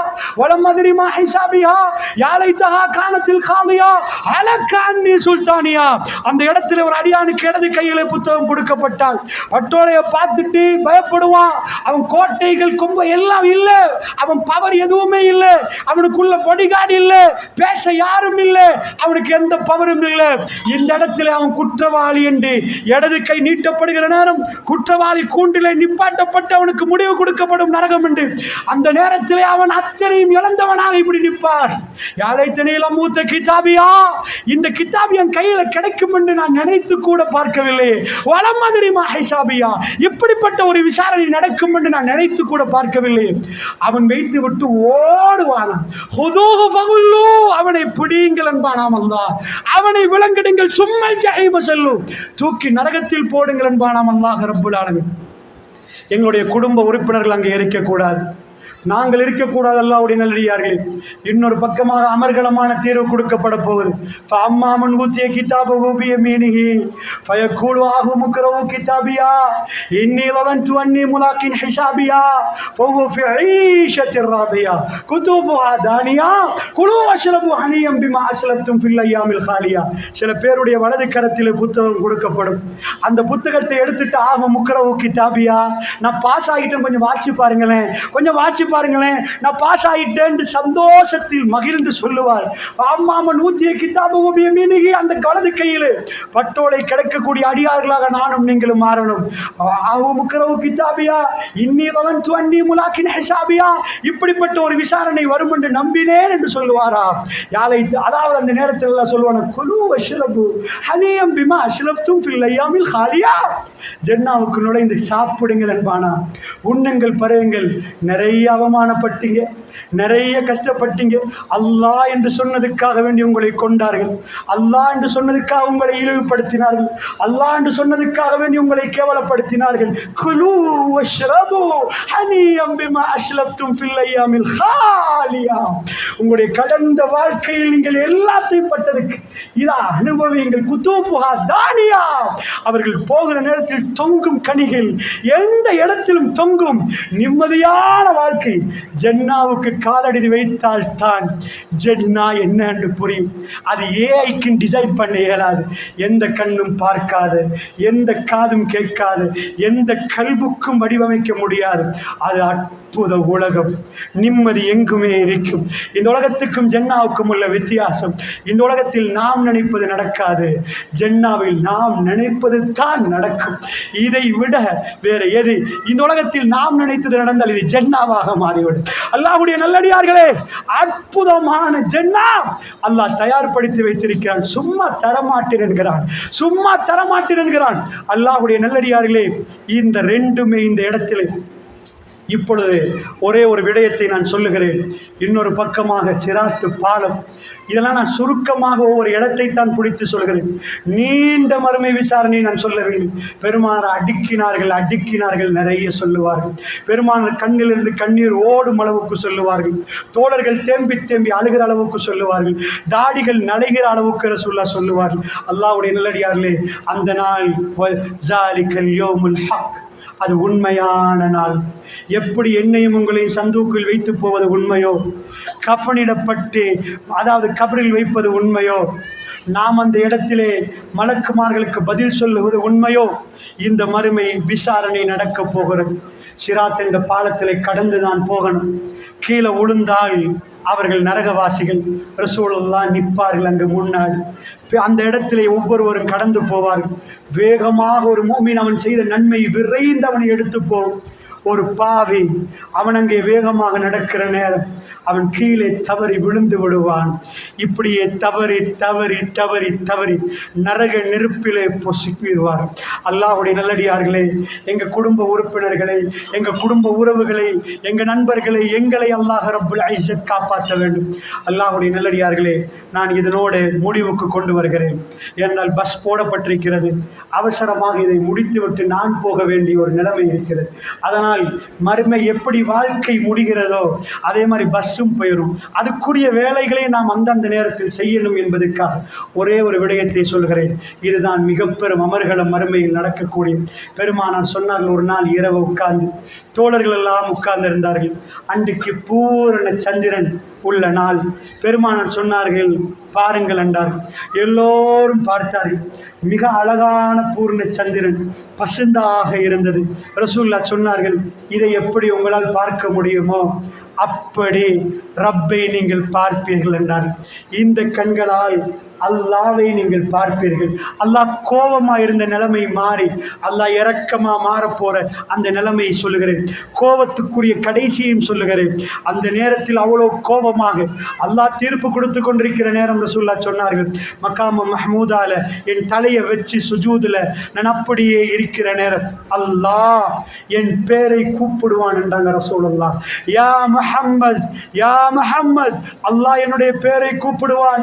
வலம் அத்ரி மா ஹிசாபியா யா லைத்தஹா கானத்தில் காதியா ஹலக அன்னி சுல்தானியா. அந்த இடத்துல ஒரு அடியானுக்கு இடது கையில புத்தகம் கொடுக்கப்பட்டால் பட்டோலையை பார்த்துட்டு பயப்படுவான். அவன் கோட்டைகள் கொம்ப எல்லாம் இல்லை, அவன் பவர் எதுவுமே இல்லை, அவனுக்குள்ள பாடிகார்டு இல்லை, பேச யாரும் இல்லை, அவனுக்கு எந்த பவரும் இல்லை. இந்த இடத்துல அவன் குற்றவாளி என்று இடது கை நீட்டப்படுகிற நேரம் குற்றவாளி கூண்டிலே நிப்பாட்டப்பட்டு அவனுக்கு முடிவு கொடுக்கப்படும் நரகம் என்று. அந்த நேரத்திலே அவன் அத்தனையும் இழந்தவனாக இப்படி நிற்பார். யாழைத்தனையில மூத்த கிதாபியா, இந்த கிதாபி என் கையில கிடைக்கும் என்று நான் நினைத்து கூட பார்க்கவில்லை. வலம் அதிரிமா ஹிசாபியா, இப்படிப்பட்ட ஒரு விசாரணை நடக்கும் என்று நான் நினைத்து கூட பார்க்கவில்லை. அவன் வைத்து விட்டு ஓடுவானாம். அவனை பிடியுங்கள் என்பானாம் அல்லாஹ். அவனை விலங்கிடுங்கள், சும்மா ஜஹீம செல்லு, தூக்கி நரகத்தில் போடுங்கள் என்பானாம் அல்லாஹ் ரப்பல் ஆலமீன். எங்களுடைய குடும்ப உறுப்பினர்கள் அங்கே இருக்கக்கூடாது, நாங்கள் இருக்கக்கூடாது. அல்லாஹ்வுடைய நல்லடியார்களே, இன்னொரு பக்கமாக அமர்கலமான தீர்வு கொடுக்கப்பட போகுது. ஃபஅம்மாமன் ஊத்திய கிதாபஹு பியமீனிஹி ஃபயக்கூலு ஆஹு முக்ரவு கிதாபியா இன்னி லதன்து அன்னி முலாகின் ஹிசாபியா ஃபஹுவ ஃபீ ஈஷத்திர் ராதியா குதுபுஹா தானியா குலு வஷ்ரபு ஹனியம் பிமா அஸ்லப்தும் ஃபில் அய்யாமில் காலியா. சில பேருடைய வலது கரத்தில் புத்தகம் கொடுக்கப்படும். அந்த புத்தகத்தை எடுத்துட்டு ஆஹு முக்ரவு கிதாபியா, நான் பாஸ் ஆகிட்டேன், கொஞ்சம் வாட்சி பாருங்களேன், கொஞ்சம் வாட்சி பாருங்களேன், நான் பாஸ் ஆயிட்டேன் சந்தோஷத்தில் மகிழ்ந்து சொல்லுவார். அம்மாமன் ஊத்திய கிதாபு பியமீனிஹி, அந்த வலது கையில் பட்டோலை கிடைக்கக்கூடிய அடியார்களாக நானும் நீங்களும் மாறணும். முக்ரவு கிதாபியா இன்னி லதன்து அன்னி முலாகின் ஹிசாபியா, இப்படிப்பட்ட ஒரு விசாரணை வரும் என்று நம்பினேன் என்று சொல்லுவாரா. யாலை, அதாவது அந்த நேரத்தில் எல்லாம் சொல்லுவான, குலு வஷ்ரபு ஹனியம் பிமா அஸ்லப்தும் ஃபில் அய்யாமில் காலியா, ஜன்னாவுக்கு நுழைந்து சாப்பிடுங்கள் என்பானா. உண்ணுங்கள், பருகுங்கள். நிறைய அவமானப்பட்டீங்க, நிறைய கஷ்டப்பட்டீங்க. அல்லாஹ் என்று சொன்னதுக்காக வேண்டி உங்களை கொண்டார்கள், அல்லாஹ் என்று சொன்னதுக்காக உங்களை இழிவுபடுத்தினார்கள், அல்லாஹ் என்று சொன்னதுக்காக வேண்டி உங்களை கேவலப்படுத்தினார்கள். குலு வஷ்ரபு ஹனியம் பிமா அஸ்லப்தும் ஃபில் அய்யாமில் காலியா, உங்களுடைய கடந்த வாழ்க்கையில் நீங்கள் எல்லாத்தையும் பட்டதுக்கு இதா அனுபவியுங்கள். குதூபுஹா தானியா, அவர்கள் போகிற நேரத்தில் தொங்கும் கனிகள், எந்த இடத்திலும் தொங்கும் நிம்மதியான வாழ்க்கை. ஜன்னாவுக்கு காலடி வைத்தால் தான் ஜன்னா என்ன என்று புரியும். அது ஏஐக்கு டிசைன் பண்ண இயலாது. எந்த கண்ணும் பார்க்காது, எந்த காதும் கேட்காது, எந்த கல்புக்கும் வடிவமைக்க முடியாது. அது அற்புத உலகம், நிம்மதி எங்குமே இருக்கும். இந்த உலகத்துக்கும் ஜன்னாவுக்கும் உள்ள வித்தியாசம், இந்த உலகத்தில் நாம் நினைப்பது நடக்காது, ஜன்னாவில் நாம் நினைப்பது தான் நடக்கும். இதை விட வேற எது? இந்த உலகத்தில் நாம் நினைத்தது நடந்தால் இது ஜன்னாவாக மாறிவிடும். அல்லாஹ்வுடைய நல்லடியார்களே, அற்புதமான ஜன்னா அல்லாஹ் தயார்படுத்தி வைத்திருக்கிறான். சும்மா தரமாட்டேன் என்கிறான், சும்மா தரமாட்டேன் என்கிறான். அல்லாஹ்வுடைய நல்லடியார்களே, இந்த ரெண்டுமே இந்த இடத்திலே. இப்பொழுது ஒரே ஒரு விடயத்தை நான் சொல்லுகிறேன். இன்னொரு பக்கமாக சிராத்து பாலம். இதெல்லாம் நான் சுருக்கமாக ஒவ்வொரு இடத்தை தான் பிடித்து சொல்கிறேன். நீண்ட மறுமை விசாரணை நான் சொல்லவில்லை. பெருமானார் அடுக்கினார்கள், அடுக்கினார்கள், நிறைய சொல்லுவார்கள். பெருமானார் கண்ணிலிருந்து கண்ணீர் ஓடும் அளவுக்கு சொல்லுவார்கள். தோழர்கள் தேம்பி தேம்பி அழுகிற அளவுக்கு சொல்லுவார்கள். தாடிகள் நடைகிற அளவுக்கு ரசூலுல்லாஹ் சொல்லுவார்கள். அல்லாஹ்வுடைய நல்லடியார்களே, அந்த நாள் ஸாலிகல் யௌமுல் ஹக், அது உண்மையான நாள். எப்படி என்னையும் உங்களையும் சந்தூக்கில் வைத்து போவது உண்மையோ, கஃனிடப்பட்டு அதாவது கபரில் வைப்பது உண்மையோ, நாம் அந்த இடத்திலே மலக்குமார்களுக்கு பதில் சொல்லுவது உண்மையோ, இந்த மறுமை விசாரணை நடக்க போகிறது. சிராத் என்ற பாலத்திலே கடந்து நான் போகணும். கீழே உளுந்தால் அவர்கள் நரகவாசிகள். ரசூலுல்லாஹ் நிற்பார்கள் அங்கு முன்னாடி. அந்த இடத்திலே ஒவ்வொருவரும் கடந்து போவார்கள். வேகமாக ஒரு மூமின் அவன் செய்த நன்மை விரைந்து அவனை எடுத்து போகும். ஒரு பாவி அவன் அங்கே வேகமாக நடக்கிற நேரம் அவன் கீழே தவறி விழுந்து விடுவான். இப்படியே தவறி தவறி தவறி தவறி நரக நெருப்பிலே பொசுக்கிடுவார். அல்லாஹ்வுடைய நல்லடியார்களே, எங்கள் குடும்ப உறுப்பினர்களை, எங்கள் குடும்ப உறவுகளை, எங்கள் நண்பர்களை, எங்களை அல்லாஹ் ரப்புல் இஸ்ஸத் காப்பாற்ற வேண்டும். அல்லாஹ்வுடைய நல்லடியார்களே, நான் இதனோடு முடிவுக்கு கொண்டு வருகிறேன். என்னால் பஸ் போடப்பட்டிருக்கிறது. அவசரமாக இதை முடித்துவிட்டு நான் போக வேண்டிய ஒரு நிலைமை இருக்கிறது. அதனால் மறுமை எப்படி வாழ்க்கை முடிகிறதோ அதே மாதிரி பஸ்ஸும் போயிடும். அதுக்குரிய வேலைகளை நாம் அந்தந்த நேரத்தில் செய்யணும் என்பதற்காக ஒரே ஒரு விடயத்தை சொல்கிறேன். இதுதான் மிக பெரும் அமர்கலம் மறுமையில் நடக்கக்கூடிய. பெருமானார் சொன்னார்கள், ஒரு நாள் இரவு உட்கார்ந்து தோழர்கள் எல்லாம் உட்கார்ந்து இருந்தார்கள். அன்றைக்கு பூரண சந்திரன் உள்ள நாள். பெருமானார் சொன்னார்கள், பாருங்கள் என்றார்கள். எல்லோரும் பார்த்தார்கள். மிக அழகான பூர்ண சந்திரன் பசுந்தாக இருந்தது. ரசூலுல்லாஹ் சொன்னார்கள், இதை எப்படி உங்களால் பார்க்க முடியுமோ அப்படி ரப்பை நீங்கள் பார்ப்பீர்கள் என்றார். இந்த கண்களால் அல்லாவை நீங்கள் பார்ப்பீர்கள். அல்லாஹ் கோபமா இருந்த நிலைமை மாறி அல்லாஹ் இரக்கமா மாறப்போற அந்த நிலைமையை சொல்லுகிறேன். கோபத்துக்குரிய கடைசியையும் சொல்லுகிறேன். அந்த நேரத்தில் அவ்வளோ கோபமாக அல்லாஹ் தீர்ப்பு கொடுத்து கொண்டிருக்கிற நேரம் ரசூலுல்லாஹ் சொன்னார்கள், மக்காம மஹ்மூதால என் தலையை வச்சு சுஜூதுல நான் அப்படியே இருக்கிற நேரம் அல்லாஹ் என் பேரை கூப்பிடுவான் என்றாங்க ரசூலுல்லாஹ். யா முஹம்மத், யா முஹம்மத், அல்லாஹ் என்னுடைய பேரை கூப்பிடுவான்.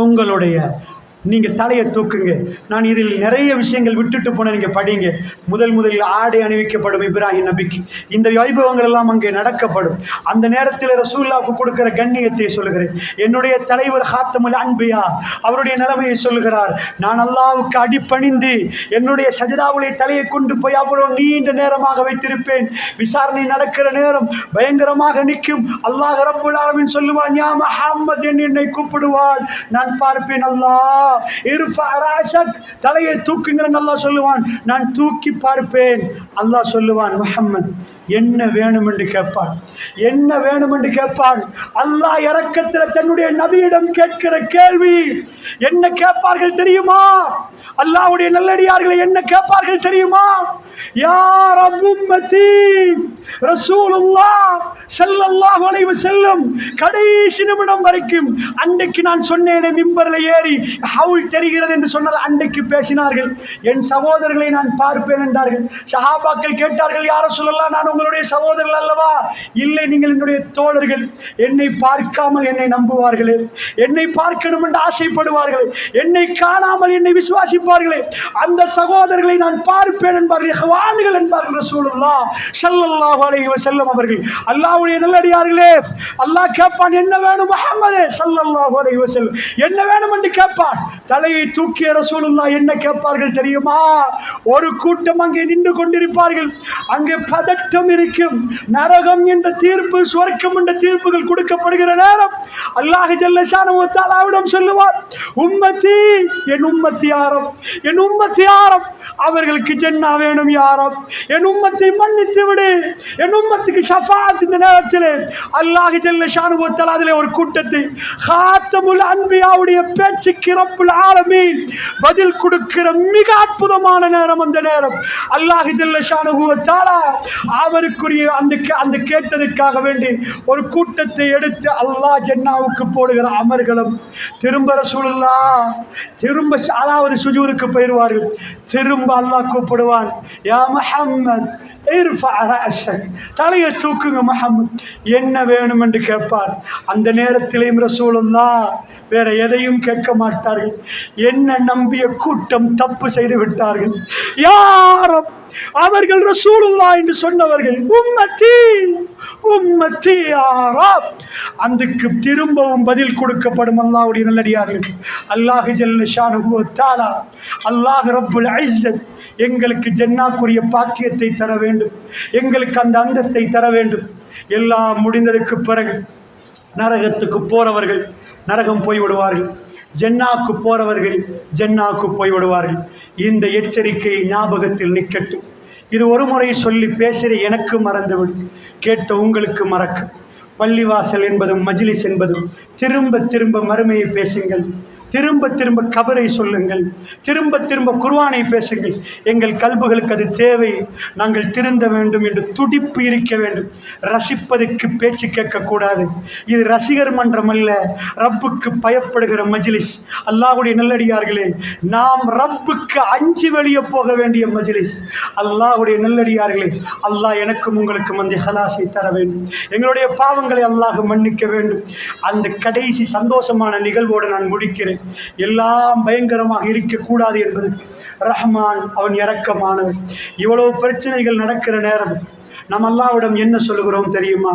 உங்களுடைய நீங்க தலையை தூக்குங்க. நான் இதில் நிறைய விஷயங்கள் விட்டுட்டு போன நீங்க படிங்க. முதலில் ஆடை அணிவிக்கப்படும் இப்ராஹிம் நபிக்கு. இந்த வைபவங்கள் எல்லாம் அங்கே நடக்கப்படும். அந்த நேரத்தில் ரசூலுல்லாஹ்வுக்கு கொடுக்கிற கண்ணியத்தை சொல்லுகிறேன். என்னுடைய தலைவர் ஹாத்தமுல் அன்பியா அவருடைய நிலைமையை சொல்லுகிறார். நான் அல்லாஹ்வுக்கு அடிபணிந்து என்னுடைய சஜதாவுடைய தலையை கொண்டு போய் அவ்வளவு நீண்ட நேரமாக வைத்திருப்பேன். விசாரணை நடக்கிற நேரம் பயங்கரமாக நிற்கும். அல்லாஹ் ரப்புல் ஆலமீன் சொல்லுவான், யா முஹம்மத், என்னை கூப்பிடுவான். நான் பார்ப்பேன், அல்லாஹ் தலையை தூக்குங்க அல்லாஹ் சொல்லுவான். நான் தூக்கி பார்ப்பேன். அல்லாஹ் சொல்லுவான், முஹம்மத் என்ன வேணும் என்று கேட்பான். என்ன வேணும் என்று கேட்பான். அல்லாஹ் இரக்கத்தில் தன்னுடைய நபியிடம் கேட்கிற கேள்வி என்ன கேட்பார்கள் தெரியுமா? அல்லாஹ்வுடைய நல்லடியார்களை என்ன கேட்பார்கள் தெரியுமா? யா ரப் உம்மதி ரசூலுல்லாஹ் ஸல்லல்லாஹு அலைஹி வஸல்லம் கடைசி நிமிடம் வரைக்கும் அன்றைக்கு நான் சொன்னேனே மிம்பர்ல ஏறி ஹவுல் தெரிகிறது என்று சொன்னால் அன்றைக்கு பேசினார்கள். என் சகோதரர்களை நான் பார்ப்பேன் என்றார்கள். சஹாபாக்கள் கேட்டார்கள், யா ரசூலல்லாஹ் நான் உங்களுடைய சகோதரர்கள் அல்லவா? இல்லை, நீங்கள் என்னுடைய தோழர்கள். என்னை பார்க்காமல் என்னை நம்புவார்களே, என்னை பார்க்கணும் என்று ஆசைப்படுவார்களே, என்னை காணாமல் என்னை விசுவாசிப்பார்களே, அந்த சகோதரர்களை நான் பார்ப்பேன் என்பார்கள். இஹ்வான்கள் என்பார்கள் ரசூலுல்லாஹ் ஸல்லல்லாஹு அலைஹி வஸல்லம் அவர்கள். அல்லாஹ்வுடைய நல்லடியார்களே, அல்லாஹ் கேட்பான், என்ன வேணும் முஹம்மதே ஸல்லல்லாஹு அலைஹி வஸல்லம், என்ன வேணும் என்று கேட்பான். தலையை தூக்கிய ரசூலுல்லாஹ் என்ன கேட்பார்கள் தெரியுமா? ஒரு கூட்டம் அங்கே நின்று கொண்டிருப்பார்கள். அங்கே பதட்டம் இருக்கும். நரகம் என்ற தீர்ப்பு, சொர்க்கம் என்ற தீர்ப்புகள் கொடுக்கப்படுகிற நேரம் அல்லாஹ் ஜல்ல ஷானஹு வ தஆலாவிடம் சொல்லுவார், உம்மத்தி, என் உம்மத்தி யாரும், என் உம்மத்தி யாரும், அவர்களுக்கு ஜன்னா வேணும் யாரும், என் உம்மத்தை மன்னித்து விடு, என் உம்மத்துக்கு ஷஃபாத். இந்த நேரத்தில் அல்லாஹ் ஜல்ல ஷானஹு வ தஆலா அதிலே ஒரு கூட்டத்தை ஹாத்தமுல் அன்பியாவுடைய பேச்சுக்கு ரப்புல் ஆலமீன் பதில் கொடுக்கிற மிக அற்புதமான நேரம். அந்த நேரம் அல்லாஹ் ஜல்ல ஷானஹு வ தஆலா அவருக்குரிய அந்த கேட்டதற்காக வேண்டி ஒரு கூட்டத்தை எடுத்து அல்லாஹ் ஜன்னாவுக்கு போடுகிற அமர்களும் திரும்ப ரசூலுல்லாஹ் திரும்ப அதாவது சுஜூதுக்கு போயிடுவார்கள். திரும்ப அல்லாஹ் கூப்பிடுவான், யா முஹம்மத் தலையை தூக்குங்க முஹம்மத், என்ன வேணும் என்று கேட்பார். அந்த நேரத்திலேயும் ரசூலுல்லாஹ் வேற எதையும் கேட்க மாட்டார்கள். என்ன நம்பிய கூட்டம் தப்பு செய்து விட்டார்கள். யாரும் அவர்கள் ரசூலுல்லாஹ் என்று சொன்னவர்கள் உம்மத்தி உம்மத்தி யாராப் அதுக்கு திரும்பவும் பதில் கொடுக்கப்படும். அல்லாஹ்வுடைய நல்லடியார்கள், அல்லாஹ் ஜல்ல ஷானஹு வ தஆலா, அல்லாஹ் ரப்புல் இஸ்ஸத் எங்களுக்கு ஜன்னாக்குரிய பாக்கியத்தை தர வேண்டும், எங்களுக்கு அந்த அந்தஸ்தை தர வேண்டும். எல்லாம் முடிந்ததுக்கு பிறகு நரகத்துக்கு போறவர்கள் நரகம் போய்விடுவார்கள், ஜன்னாக்கு போறவர்கள் ஜன்னாக்கு போய்விடுவார்கள். இந்த எச்சரிக்கை ஞாபகத்தில் நிற்கட்டும். இது ஒரு முறை சொல்லி பேசுகிற எனக்கு மறந்துவிடும், கேட்ட உங்களுக்கு மறக்கும். பள்ளிவாசல் என்பதும் மஜ்லிஸ் என்பதும் திரும்ப திரும்ப மறுமையை பேசுங்கள், திரும்ப திரும்ப கபரை சொல்லுங்கள், திரும்ப திரும்ப குர்ஆனை பேசுங்கள். எங்கள் கல்புகளுக்கு அது தேவை. நாங்கள் திருந்த வேண்டும் என்று துடிப்பு இருக்க வேண்டும். ரசிப்பதற்கு பேச்சு கேட்கக்கூடாது. இது ரசிகர் மன்றம் அல்ல, ரப்புக்கு பயப்படுகிற மஜ்லிஸ். அல்லாஹ்வுடைய நல்லடியார்களே, நாம் ரப்புக்கு அஞ்சு வெளியே போக வேண்டிய மஜ்லிஸ். அல்லாஹ்வுடைய நல்லடியார்களே, அல்லாஹ் எனக்கும் உங்களுக்கும் அந்த ஹலாஸை தர வேண்டும். எங்களுடைய பாவங்களை அல்லாஹ் மன்னிக்க வேண்டும். அந்த கடைசி சந்தோஷமான நிகழ்வோடு நான் முடிக்கிறேன். எல்லாம் பயங்கரமாக இருக்கக்கூடாது என்பதற்கு ரஹ்மான் அவன் இரக்கமானவன். இவ்வளவு பிரச்சனைகள் நடக்கிற நேரம் நாம் அல்லாஹ்விடம் என்ன சொல்லுகிறோம் தெரியுமா?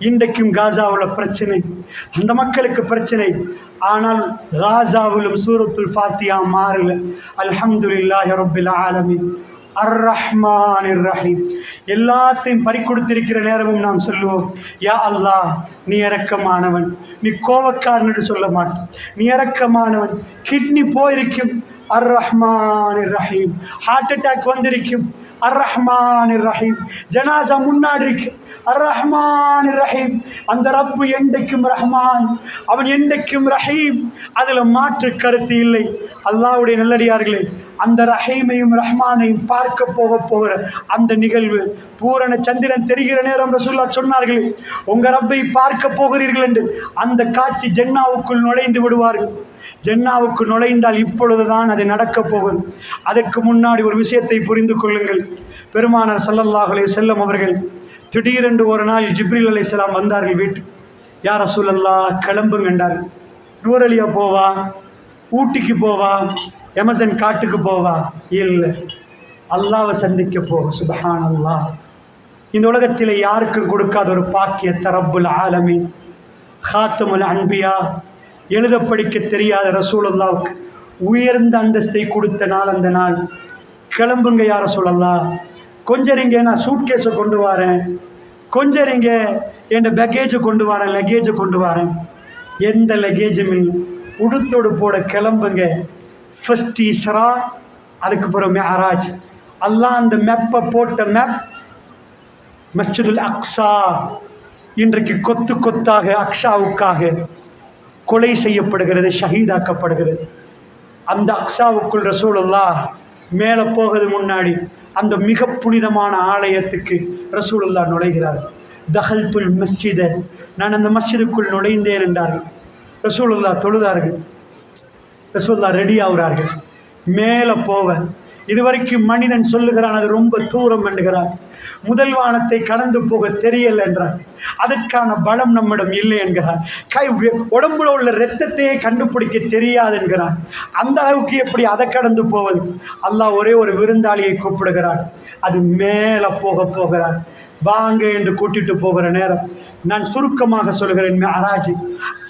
இன்றைக்கும் காசாவில் பிரச்சனை, அந்த மக்களுக்கு பிரச்சனை. ஆனால் காசாவிலும் சூரத்துல் ஃபாத்திஹா மாறல. அல்ஹம்துலில்லாஹி ரப்பில் ஆலமீன் அர் ரஹ்மானிர் ரஹீம். எல்லாத்தையும் பறிக்கொடுத்திருக்கிற நேரமும் நாம் சொல்லுவோம், யா அல்லாஹ் நீ இரக்கமானவன், நீ கோபக்காரன் என்று சொல்ல மாட்டேன், நீ இரக்கமானவன். கிட்னி போயிருக்கும், அர் ரஹ்மானிர் ரஹீம். ஹார்ட் அட்டாக் வந்திருக்கும், அர்-ரஹ்மானிர் ரஹீம். ஜனாசா முன்னாடி இருக்கு, அர்-ரஹ்மானிர் ரஹீம். அந்த ரப்பு என்றைக்கும் ரஹ்மான், அவன் என்றைக்கும் ரஹீம், அதுல மாற்று கருத்து இல்லை. அல்லாஹ்வுடைய நல்லடியார்களே, அந்த ரஹீமையும் ரஹ்மானையும் பார்க்க போகிற அந்த நிகழ்வு பூரண சந்திரன் தெரிகிற நேரம் ரசூலுல்லாஹ் சொன்னார்கள், உங்க ரப்பை பார்க்க போகிறீர்கள் என்று. அந்த காட்சி ஜன்னாவுக்குள் நுழைந்து விடுவார்கள். ஜன்னாவுக்கு நுழைந்தால் இப்பொழுதுதான் அது நடக்க போகுது. அதற்கு முன்னாடி ஒரு விஷயத்தை புரிந்து கொள்ளுங்கள். பெருமானார் ஸல்லல்லாஹு அலைஹி வஸல்லம் அவர்கள் திடீரென்று ஒரு நாள் ஜிப்ரீல் அலைஹிஸ்ஸலாம் வந்தார்கள் வீட்டு. யா ரசூலல்லாஹ் கிளம்புங்க என்றார்கள். நூரலியா போவா, ஊட்டிக்கு போவா, எமசன் காட்டுக்கு போவா? இல்லை, அல்லாஹ்வை சந்திக்க போக. சுப்ஹானல்லாஹ். இந்த உலகத்தில் யாருக்கும் கொடுக்காத ஒரு பாக்கியத்தை ரப்புல் ஆலமீன் ஹாத்தமுல் அன்பியா, எழுத படிக்க தெரியாத ரசூலுல்லாஹ்வுக்கு உயர்ந்த அந்தஸ்தை கொடுத்த நாள் அந்த நாள். கிளம்புங்க யா ரசூலல்லாஹ், கொஞ்சரிங்க, நான் சூட்கேஸை கொண்டு வரேன், கொஞ்சரிங்க என் பேக்கேஜை கொண்டு வரேன், லக்கேஜை கொண்டு வரேன். எந்த லக்கேஜும் இல்லை, உடுத்தோடு போட கிளம்புங்க. ஃபர்ஸ்ட் இஸ்ரா, அதுக்கு பிறகு மிஅராஜ். அல்லாஹ் அந்த மேப்பை போட்ட மேப் மஸ்ஜிதுல் அக்ஸா இன்றைக்கு கொத்து கொத்தாக அக்ஸாவுக்காக கொலை செய்யப்படுகிறது, ஷஹீதாக்கப்படுகிறது. அந்த அக்ஸாவுக்குள் ரசூலுல்லாஹ் மேலே போகிறது முன்னாடி அந்த மிக புனிதமான ஆலயத்துக்கு ரசூலுல்லாஹ் நுழைகிறார். தஹல்துல் மஸ்ஜித, நான் அந்த மஸ்ஜிதுக்குள் நுழைந்தேன் என்றார்கள். ரசூலுல்லாஹ் தொழுதார்கள். ரசூலுல்லாஹ் ரெடி ஆகிறார்கள், மேலே போவேன். இதுவரைக்கும் மனிதன் சொல்லுகிறான் அது ரொம்ப தூரம் என்கிறான், முதல் வானத்தை கடந்து போக தெரியல என்றான், அதற்கான பலம் நம்மிடம் இல்லை என்கிறான், உடம்புல உள்ள இரத்தத்தையே கண்டுபிடிக்க தெரியாது என்கிறான். அந்த அளவுக்கு எப்படி அதை கடந்து போவது? அல்லாஹ் ஒரே ஒரு விருந்தாளியை கூப்பிடுகிறான், அது மேலே போகிறான். வாங்க என்று கூட்டிட்டு போகிற நேரம் நான் சுருக்கமாக சொல்கிறேன். மிஅராஜ்,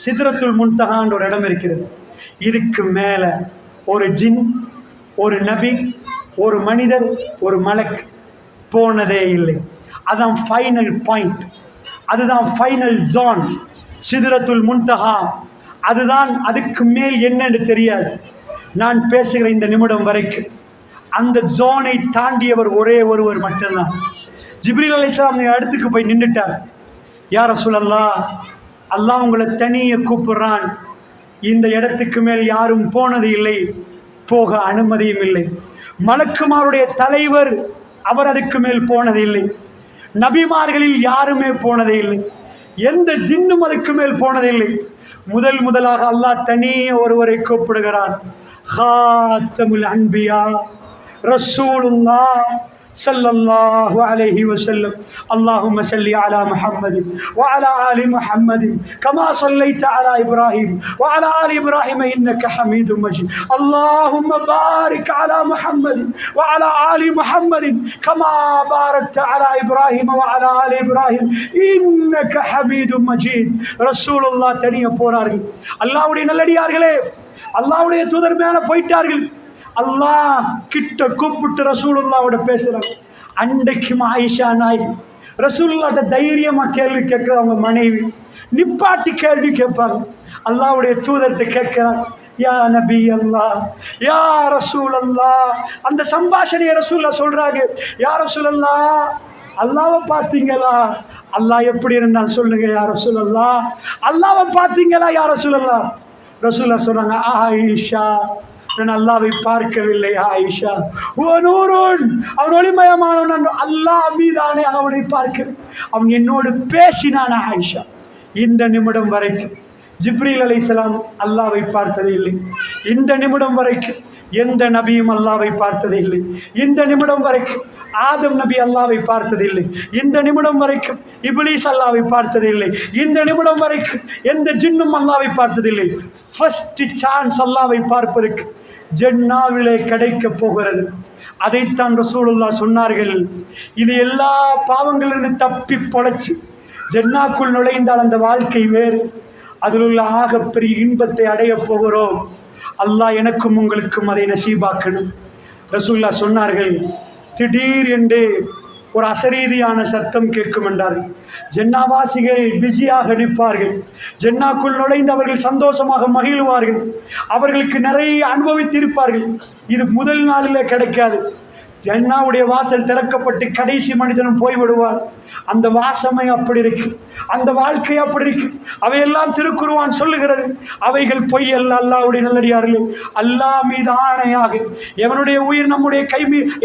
சித்ரத்துல் முன்தஹான்ற ஒரு இடம் இருக்கிறது. இதுக்கு மேலே ஒரு ஜின், ஒரு நபி, ஒரு மனிதர், ஒரு மலக் போனதே இல்லை. அதான் ஃபைனல் பாயிண்ட், அதுதான் ஃபைனல் ஜோன், சித்ரத்துல் முன்தஹா. அதுதான், அதுக்கு மேல் என்னன்னு தெரியாது. நான் பேசுகிற இந்த நிமிடம் வரைக்கும் அந்த ஜோனை தாண்டியவர் ஒரே ஒருவர் மட்டும்தான். ஜிப்ரீல் அலைஹிஸ்ஸலாம் இடத்துக்கு போய் நின்றுட்டார். யா ரசூலல்லாஹ், அல்லாஹ் உங்களை தனியே கூப்பிடுறான், இந்த இடத்துக்கு மேல் யாரும் போனது இல்லை, போக அனுமதியும் இல்லை. மலக்குமாருடைய தலைவர் அவர் அதுக்கு மேல் போனது இல்லை, நபிமார்களில் யாருமே போனதே இல்லை, எந்த ஜின்னும் அதுக்கு மேல் போனதில்லை. முதலாக அல்லாஹ் தனியே ஒருவரை கூப்பிடுகிறான், ஹாத்தமுல் அன்பியா ரசூலுல்லாஹ் ஸல்லல்லாஹு அலைஹி வஸல்லம். அல்லாஹும்ம ஸல்லி அலா முஹம்மதின் வ அலா ஆலி முஹம்மதின் கமா ஸல்லைத அலா இப்ராஹிம் வ அலா ஆலி இப்ராஹிம் இன்னக ஹமீதும் மஜீத். அல்லாஹும்ம பாரிக் அலா முஹம்மதின் வ அலா ஆலி முஹம்மதின் கமா பாரக்த அலா இப்ராஹிம் வ அலா ஆலி இப்ராஹிம் இன்னக ஹமீதும் மஜீத். ரசூலுல்லாஹ் தனியே போறார்கள். அல்லாஹ்வுடைய நல்லடியார்களே, அல்லாஹ்வுடைய தூதர் மேலே போயிட்டார்கள். அல்லாஹ் கிட்ட கூப்பிட்டு ரசூலுல்லாவோட பேசுறாங்க. அன்றைக்கும் ஆயிஷா நாய் ரசூலுல்லாட்ட தைரியமா கேள்வி கேட்கிற அவங்க மனைவி நிப்பாட்டி கேள்வி கேட்பாங்க. அல்லாஹ்வுடைய தூதர்கிட்ட கேட்கிறாங்க, யா நபி அல்லாஹ், யா ரசூல் அல்லாஹ். அந்த சம்பாஷணையை ரசூலுல்லாஹ் சொல்றாங்க, யா ரசூல் அல்லாஹ், அல்லாஹ்வை பார்த்தீங்களா? அல்லாஹ் எப்படி இருந்தான் சொல்லுங்க யா ரசூல் அல்லாஹ். அல்லாஹ்வை பார்த்தீங்களா யா ரசூல் அல்லாஹ்? ரசூலுல்லாஹ் சொல்றாங்க, ஆயிஷா, நான் அல்லாஹ்வை பார்க்கவில்லை ஆயிஷா. நூறுன், அவன் ஒளிமயமானவன், அல்லாஹ் மீதானே அவனை பார்க்கிறேன், அவன் என்னோடு பேசினான் ஆயிஷா. இந்த நிமிடம் வரைக்கும் ஜிப்ரீல் அலைஹிஸ்ஸலாம் அல்லாஹ்வை பார்த்ததே இல்லை. இந்த நிமிடம் வரைக்கும் எந்த நபியும் அல்லாஹ்வை பார்த்ததே இல்லை. இந்த நிமிடம் வரைக்கும் ஆதம் நபி அல்லாஹ்வை பார்த்ததில்லை. இந்த நிமிடம் வரைக்கும் இப்லீஸ் அல்லாஹ்வை பார்த்ததில்லை. இந்த நிமிடம் வரைக்கும் எந்த ஜின்னும் அல்லாஹ்வை பார்த்ததில்லை. ஃபர்ஸ்ட் சான்ஸ் அல்லாஹ்வை பார்ப்பதற்கு ஜன்னாவிலே கிடைக்க போகிறது. அதைத்தான் ரசூலுல்லாஹ் சொன்னார்கள், இது எல்லா பாவங்களிலிருந்து தப்பி பொழைச்சி ஜன்னாக்குள் நுழைந்தால் அந்த வாழ்க்கை வேறு, அதில் உள்ள ஆகப்பெரிய இன்பத்தை அடைய போகிறோம். அல்லாஹ் எனக்கும் உங்களுக்கும் அதை நசீபாக்கணும். ரசூலுல்லாஹ் சொன்னார்கள், திடீர் என்று ஒரு அசரீதியான சத்தம் கேட்கும் என்றார்கள். ஜன்னாவாசிகள் பிஸியாக நிற்பார்கள். ஜன்னாக்குள் நுழைந்தவர்கள் சந்தோஷமாக மகிழ்வார்கள். அவர்களுக்கு நிறைய அனுபவித்திருப்பார்கள். இது முதல் நாளில் கிடைக்காது. ஜன்னாவுடைய வாசல் திறக்கப்பட்டு கடைசி மனிதனும் போய்விடுவார். அந்த வாசமை அப்படி இருக்கு, அந்த வாழ்க்கை அப்படி இருக்கு. அவையெல்லாம் திருக்குர்ஆன் சொல்லுகிறது. அவைகள் பொய் அல்ல. அல்லாஹ்வுடைய நல்லடியார்களே, அல்லாஹ் மீது ஆணையாக, எவனுடைய உயிர் நம்முடைய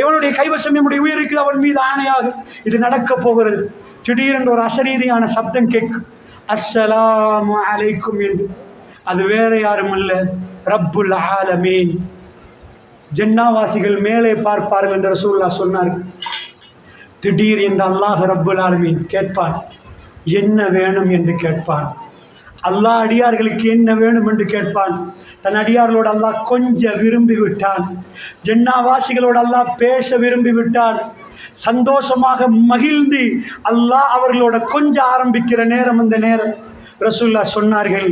எவனுடைய கைவசம் நம்முடைய உயிர் இருக்குது அவன் மீது ஆணையாக இது நடக்க போகிறது. திடீரென்று ஒரு அசரீதியான சப்தம் கேட்கும், அஸ்ஸலாமு அலைக்கும் என்று. அது வேற யாரும் அல்ல, ரப்புல் ஆலமீன். ஜன்னாவாசிகள் மேலே பார்ப்பார்கள் என்று ரசூலுல்லாஹ் சொன்னார்கள். திடீர் என்று அல்லாஹ் ரப்புல் ஆலமீன் கேட்பான், என்ன வேணும் என்று கேட்பான். அல்லாஹ் அடியார்களுக்கு என்ன வேணும் என்று கேட்பான். தன் அடியார்களோடு அல்லாஹ் கொஞ்சம் விரும்பி விட்டான். ஜன்னாவாசிகளோடு அல்லாஹ் பேச விரும்பி விட்டான். சந்தோஷமாக மகிழ்ந்து அல்லாஹ் அவர்களோட கொஞ்சம் ஆரம்பிக்கிற நேரம். அந்த நேரம் ரசூலுல்லாஹ் சொன்னார்கள்,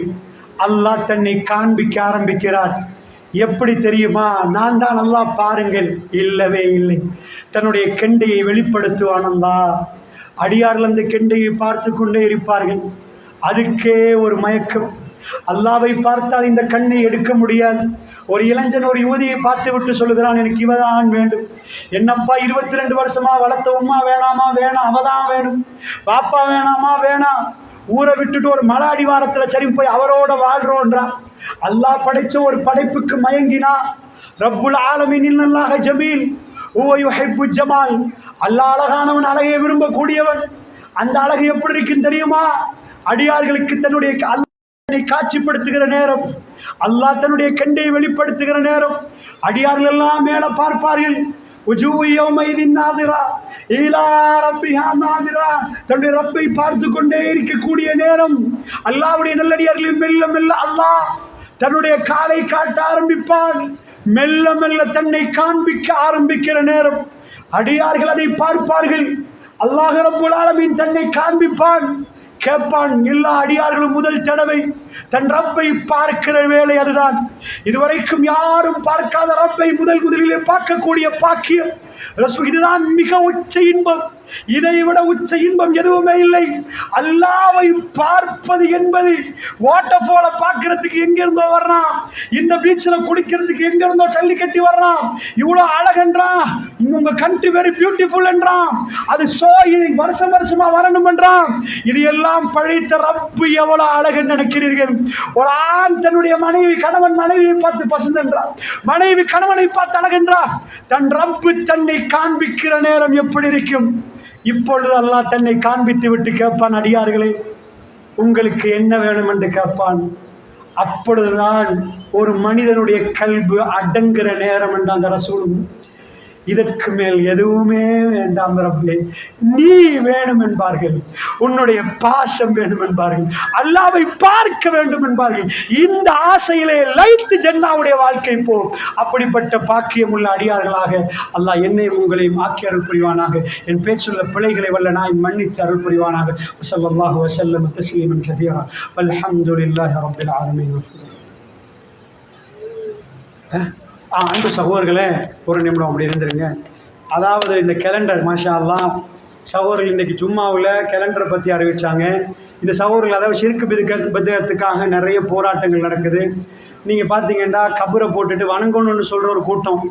அல்லாஹ் தன்னை காண்பிக்க ஆரம்பிக்கிறார். எப்படி தெரியுமா? நான் தான் அல்லாஹ் பாருங்கள். இல்லவே இல்லை, தன்னுடைய கெண்டையை வெளிப்படுத்துவான் அல்லாஹ். அடியார்கள் அந்த கெண்டையை பார்த்து கொண்டே இருப்பார்கள். அதுக்கே ஒரு மயக்கம். அல்லாவை பார்த்தால் இந்த கண்ணை எடுக்க முடியாது. ஒரு இளைஞன் ஒரு யுவதியை பார்த்து விட்டு சொல்லுகிறான், எனக்கு இவதான் வேண்டும். என்னப்பா 22 வருஷமா வளர்த்த உமா வேணாமா? வேணாம். அவதான் வேணும். பாப்பா வேணாமா? வேணாம். ஊரை விட்டுட்டு ஒரு மலை அடிவாரத்தில் சரி போய் அவரோட வாழ்றோன்றான். அல்லாஹ் படைச்ச ஒரு படைப்புக்கு மயங்கினா. ரப்புல் ஆலமீன் இன்னல்லாஹ ஜமீல் ஹுவ யுஹிப்பு ஜமால். அல்லாஹ் அழகானவன், அழகை விரும்பக்கூடியவன். அந்த அழகு எப்படி இருக்குன்னு தெரியுமா? அடியார்களுக்கு தன்னுடைய காட்சிப்படுத்துகிற நேரம், அல்லாஹ் தன்னுடைய கண்டையை வெளிப்படுத்துகிற நேரம், அடியார்கள் எல்லாம் மேல பார்ப்பார்கள். தன்னுடைய ரப்பை பார்த்து கொண்டே இருக்கக்கூடிய நேரம். அல்லாஹ்வுடைய நல்லடியார்களில் மெல்ல மெல்ல அல்லாஹ் தன்னுடைய காலை காட்ட ஆரம்பிப்பான். மெல்ல மெல்ல தன்னை காண்பிக்க ஆரம்பிக்கிற நேரம் அடியார்கள் அதை பார்ப்பார்கள். அல்லாஹ் ரப்புல் ஆலமீன் தன்னை காண்பிப்பான். கேட்பான். எல்லா அடியார்களும் முதல் தடவை தன் ரப்பை பார்க்கிற வேலை அதுதான். இதுவரைக்கும் யாரும் பார்க்காத ரப்பை முதலிலே பார்க்கக்கூடிய பாக்கியம். இதுதான் மிக உச்ச இன்பம். இதைவிட உச்ச இன்பம் எதுவுமே இல்லை. அல்லாஹ்வை பார்ப்பது என்பது வாட்டர் ஃபாலை பார்க்கறதுக்கு எங்க இருந்தோ வர்றான், இந்த பீச்சில் குடிக்கிறதுக்கு எங்க இருந்தோ சல்லி கட்டி வர்றான், இவ்வளோ அழகன்றான், உங்க கண்ட்ரி வெரி பியூட்டிஃபுல் என்றான். அது வருஷம் வருஷமா வரணும் என்றான். இது எல்லாம் பழைத்த ரப்பு எவ்வளவு அழகு நினைக்கிறீர்கள்? ஒரு ஆண் தன்னுடைய கணவன் மனைவியை பார்த்து பசந்த் என்றார், மனைவி கணவனை பார்த்து அழகென்றார். தன் ரப்பு தன்னை காண்பிக்கிற நேரம் எப்படி இருக்கும்? இப்பொழுது அல்லாஹ் தன்னை காண்பித்து விட்டு கேட்பான், அடியார்களே உங்களுக்கு என்ன வேணும் என்று கேட்பான். அப்பொழுதுதான் ஒரு மனிதனுடைய கல்பு அடங்குகிற நேரம் என்ற அந்த ரசூல். இதற்கு மேல் எதுவுமே வேண்டாம் ரப்பே, நீ வேணும் என்பார்கள், உன்னுடைய பாசம் வேணும் என்பார்கள், அல்லாஹ்வை பார்க்க வேண்டும் என்பார்கள். இந்த ஆசையிலே லைத்து ஜன்னாவுடைய வாழ்க்கை போ. அப்படிப்பட்ட பாக்கியம் உள்ள அடியார்களாக அல்லாஹ் என்னையும் உங்களையும் ஆக்கி அருள் புரிவானாக. என் பேச்சுள்ள பிழைகளை வல்ல நான் மன்னித்து அருள் புரிவானாக. ஸல்லல்லாஹு வஸல்லம் தஸ்லீமன் கதீரா வல்ஹம்துலில்லாஹி ரப்பில் ஆலமீன். அன்பு சகோதரர்களே, ஒரு நிமிடம் அப்படி இருந்துருங்க. அதாவது இந்த கேலண்டர் மாஷா அல்லாஹ் சகோதரர்கள் இன்றைக்கி ஜும்மாவில் கேலண்டரை பற்றி அறிவித்தாங்க. இந்த சகோதரர்கள் அதாவது ஷிர்க் பித்அத்துக்காக நிறைய போராட்டங்கள் நடக்குது. நீங்கள் பார்த்தீங்கன்னா கபரை போட்டுட்டு வணங்கணும்னு சொல்கிற ஒரு கூட்டம்,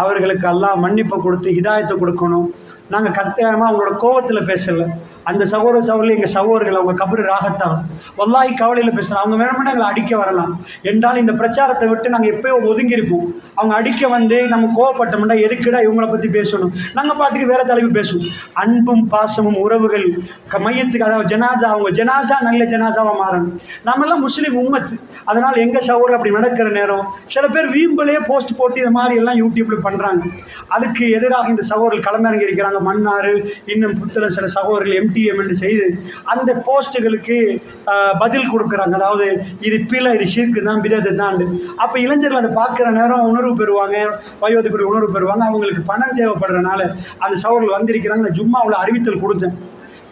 அவர்களுக்கு அல்லாஹ் மன்னிப்பை கொடுத்து ஹிதாயத்தை கொடுக்கணும். நாங்கள் கட்டாயமாக அவங்களோட கோபத்தில் பேசலை. அந்த சகோதரர்கள் எங்கள் சகோதரர்கள் அவங்க கபரு ராகத்தான் வல்லாஹி கவலையில் பேசுகிறோம். அவங்க வேணும்னா எங்களை அடிக்க வரலாம் என்றால் இந்த பிரச்சாரத்தை விட்டு நாங்கள் எப்போயோ ஒதுங்கியிருப்போம். அவங்க அடிக்க வந்து நம்ம கோவப்பட்டோம்னா எதுக்குடா இவங்களை பற்றி பேசணும், நாங்கள் பாட்டுக்கு வேறு தலைப்பு பேசுவோம். அன்பும் பாசமும் உறவுகள் மையத்துக்கு, அதாவது ஜனாசா, அவங்க ஜனாசா நல்ல ஜனாசாவாக மாறணும். நம்மெல்லாம் முஸ்லீம் உம்மத்து. அதனால் எங்கள் சகோதரர் அப்படி நடக்கிற நேரம் சில பேர் வீம்பிலே போஸ்ட் போட்டு இது மாதிரி எல்லாம் யூடியூப்பில் பண்ணுறாங்க. அதுக்கு எதிராக இந்த சகோதரர்கள் களமிறங்கி இருக்கிறாங்க. மன்னார் இன்னும் புத்தர சில சகோதரர்கள் MTM என்று செய்து அந்த போஸ்ட்டுகளுக்கு பதில் கொடுக்குறாங்க. அதாவது இது பிழை, இது ஷிர்க் தான், பிதஅத் தான். அப்போ இளைஞர்கள் அதை பார்க்குற நேரம் உணர்வு பெறுவாங்க, வயோதிபர்கள் உணர்வு பெறுவாங்க. அவங்களுக்கு பணம் தேவைப்படுறதுனால அந்த சகோதரர்கள் வந்திருக்கிறாங்க. நான் ஜும்மாவில் அறிவித்தல் கொடுத்தேன்.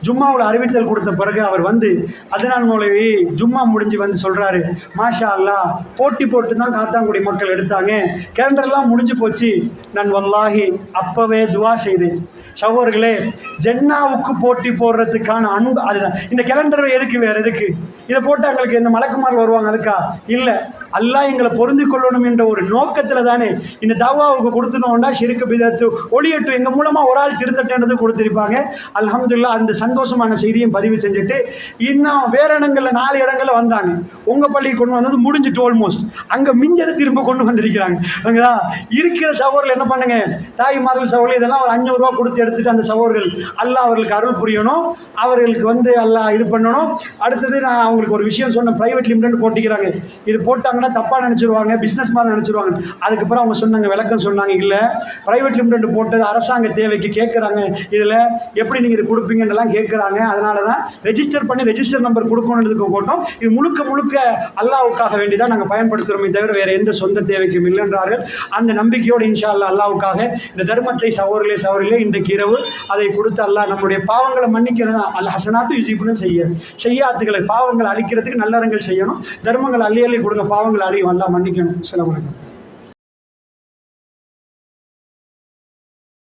ஜும்மாவில் அறிவித்தல் கொடுத்த பிறகு அவர் வந்து அதனால் மூலவே ஜும்மா முடிஞ்சு வந்து சொல்கிறாரு, மாஷா அல்லாஹ் போட்டி போட்டு தான் காத்தாங்குடி மக்கள் எடுத்தாங்க, கேலண்டர்லாம் முடிஞ்சு போச்சு. நான் வல்லாஹி அப்போவே துவா செய்தேன். சகோதரர்களே, ஜன்னாவுக்கு போட்டி போடுறதுக்கான அன்பு அதுதான். இந்த கேலண்டர் எதுக்கு, வேறு எதுக்கு இதை போட்டு எங்களுக்கு என்ன மலக்குமார் வருவாங்க அதுக்கா? இல்லை, அல்லாஹ் எங்களை பொருந்தி கொள்ளணும் என்ற ஒரு நோக்கத்தில் தானே இந்த தாவாவுக்கு கொடுத்துனோம்னா ஷிர்க் பிதத்து ஒளியட்டும், எங்கள் மூலமாக ஒரு ஆள் திருந்தட்டேன்றது கொடுத்துருப்பாங்க. அல்ஹம்துலில்லாஹ் அந்த சந்தோஷமான செய்தியும் பதிவு செஞ்சுட்டு இன்னும் வேற இடங்களில் 4 இடங்களில் வந்தாங்க. உங்கள் பள்ளிக்கு கொண்டு வந்தது முடிஞ்சிட்டு ஆல்மோஸ்ட், அங்கே மிஞ்சதை திரும்ப கொண்டு வந்திருக்கிறாங்க. இருக்கிற சகோதரர்கள் என்ன பண்ணுங்க, தாய்மார்கள் சகோதரர்கள் இதெல்லாம் ஒரு 500 ரூபா கொடுத்து எடுத்துட்டு அந்த சகோதரர்கள் அல்லாஹ் அவர்களுக்கு அருள் புரியணும், அவர்களுக்கு அல்லாஹ் இது பண்ணணும். அடுத்தது நான் அவங்களுக்கு ஒரு விஷயம் சொன்னேன், பிரைவேட் லிமிடெட் போட்டிக்கிறாங்க, இது போட்டாங்கன்னா தப்பா நினைச்சிருவாங்க, பிசினஸ் மாதிரி நினைச்சிருவாங்க. அதுக்கப்புறம் அவங்க சொன்னாங்க, விளக்கம் சொன்னாங்க, இல்ல பிரைவேட் லிமிடெட் போட்டது அரசாங்க தேவைக்கு கேட்கறாங்க, இதுல எப்படி நீங்க இது கொடுப்பீங்கன்னு கேட்கறாங்க, அதனாலதான் ரெஜிஸ்டர் பண்ணி ரெஜிஸ்டர் நம்பர் கொடுக்கணுன்றதுக்கு போட்டோம். இது முழுக்க முழுக்க அல்லாஹ்வுக்காக வேண்டிதான் நாங்கள் பயன்படுத்துறோமே தவிர வேற எந்த சொந்த தேவைக்கும் இல்லை என்றார்கள். அந்த நம்பிக்கையோடு இன்ஷா அல்லாஹ் அல்லாஹ்வுக்காக இந்த தர்மத்தை சகோதரர்களே இன்றைக்கு இரவு அதை கொடுத்து அல்லாஹ் நம்முடைய பாவங்களை மன்னிக்கிறதா, அல்லாஹ் ஹஸனாத்து யுஸீபுன்னு செய்யாத்துக்களை பாவங்களை அழிக்கிறதுக்கு நல்லறங்கள் செய்யணும், தர்மங்கள் அள்ளி கொடுங்க, பாவங்களை அழியும், அல்லாஹ் மன்னிக்கணும். அஸ்ஸலாமு அலைக்கும்.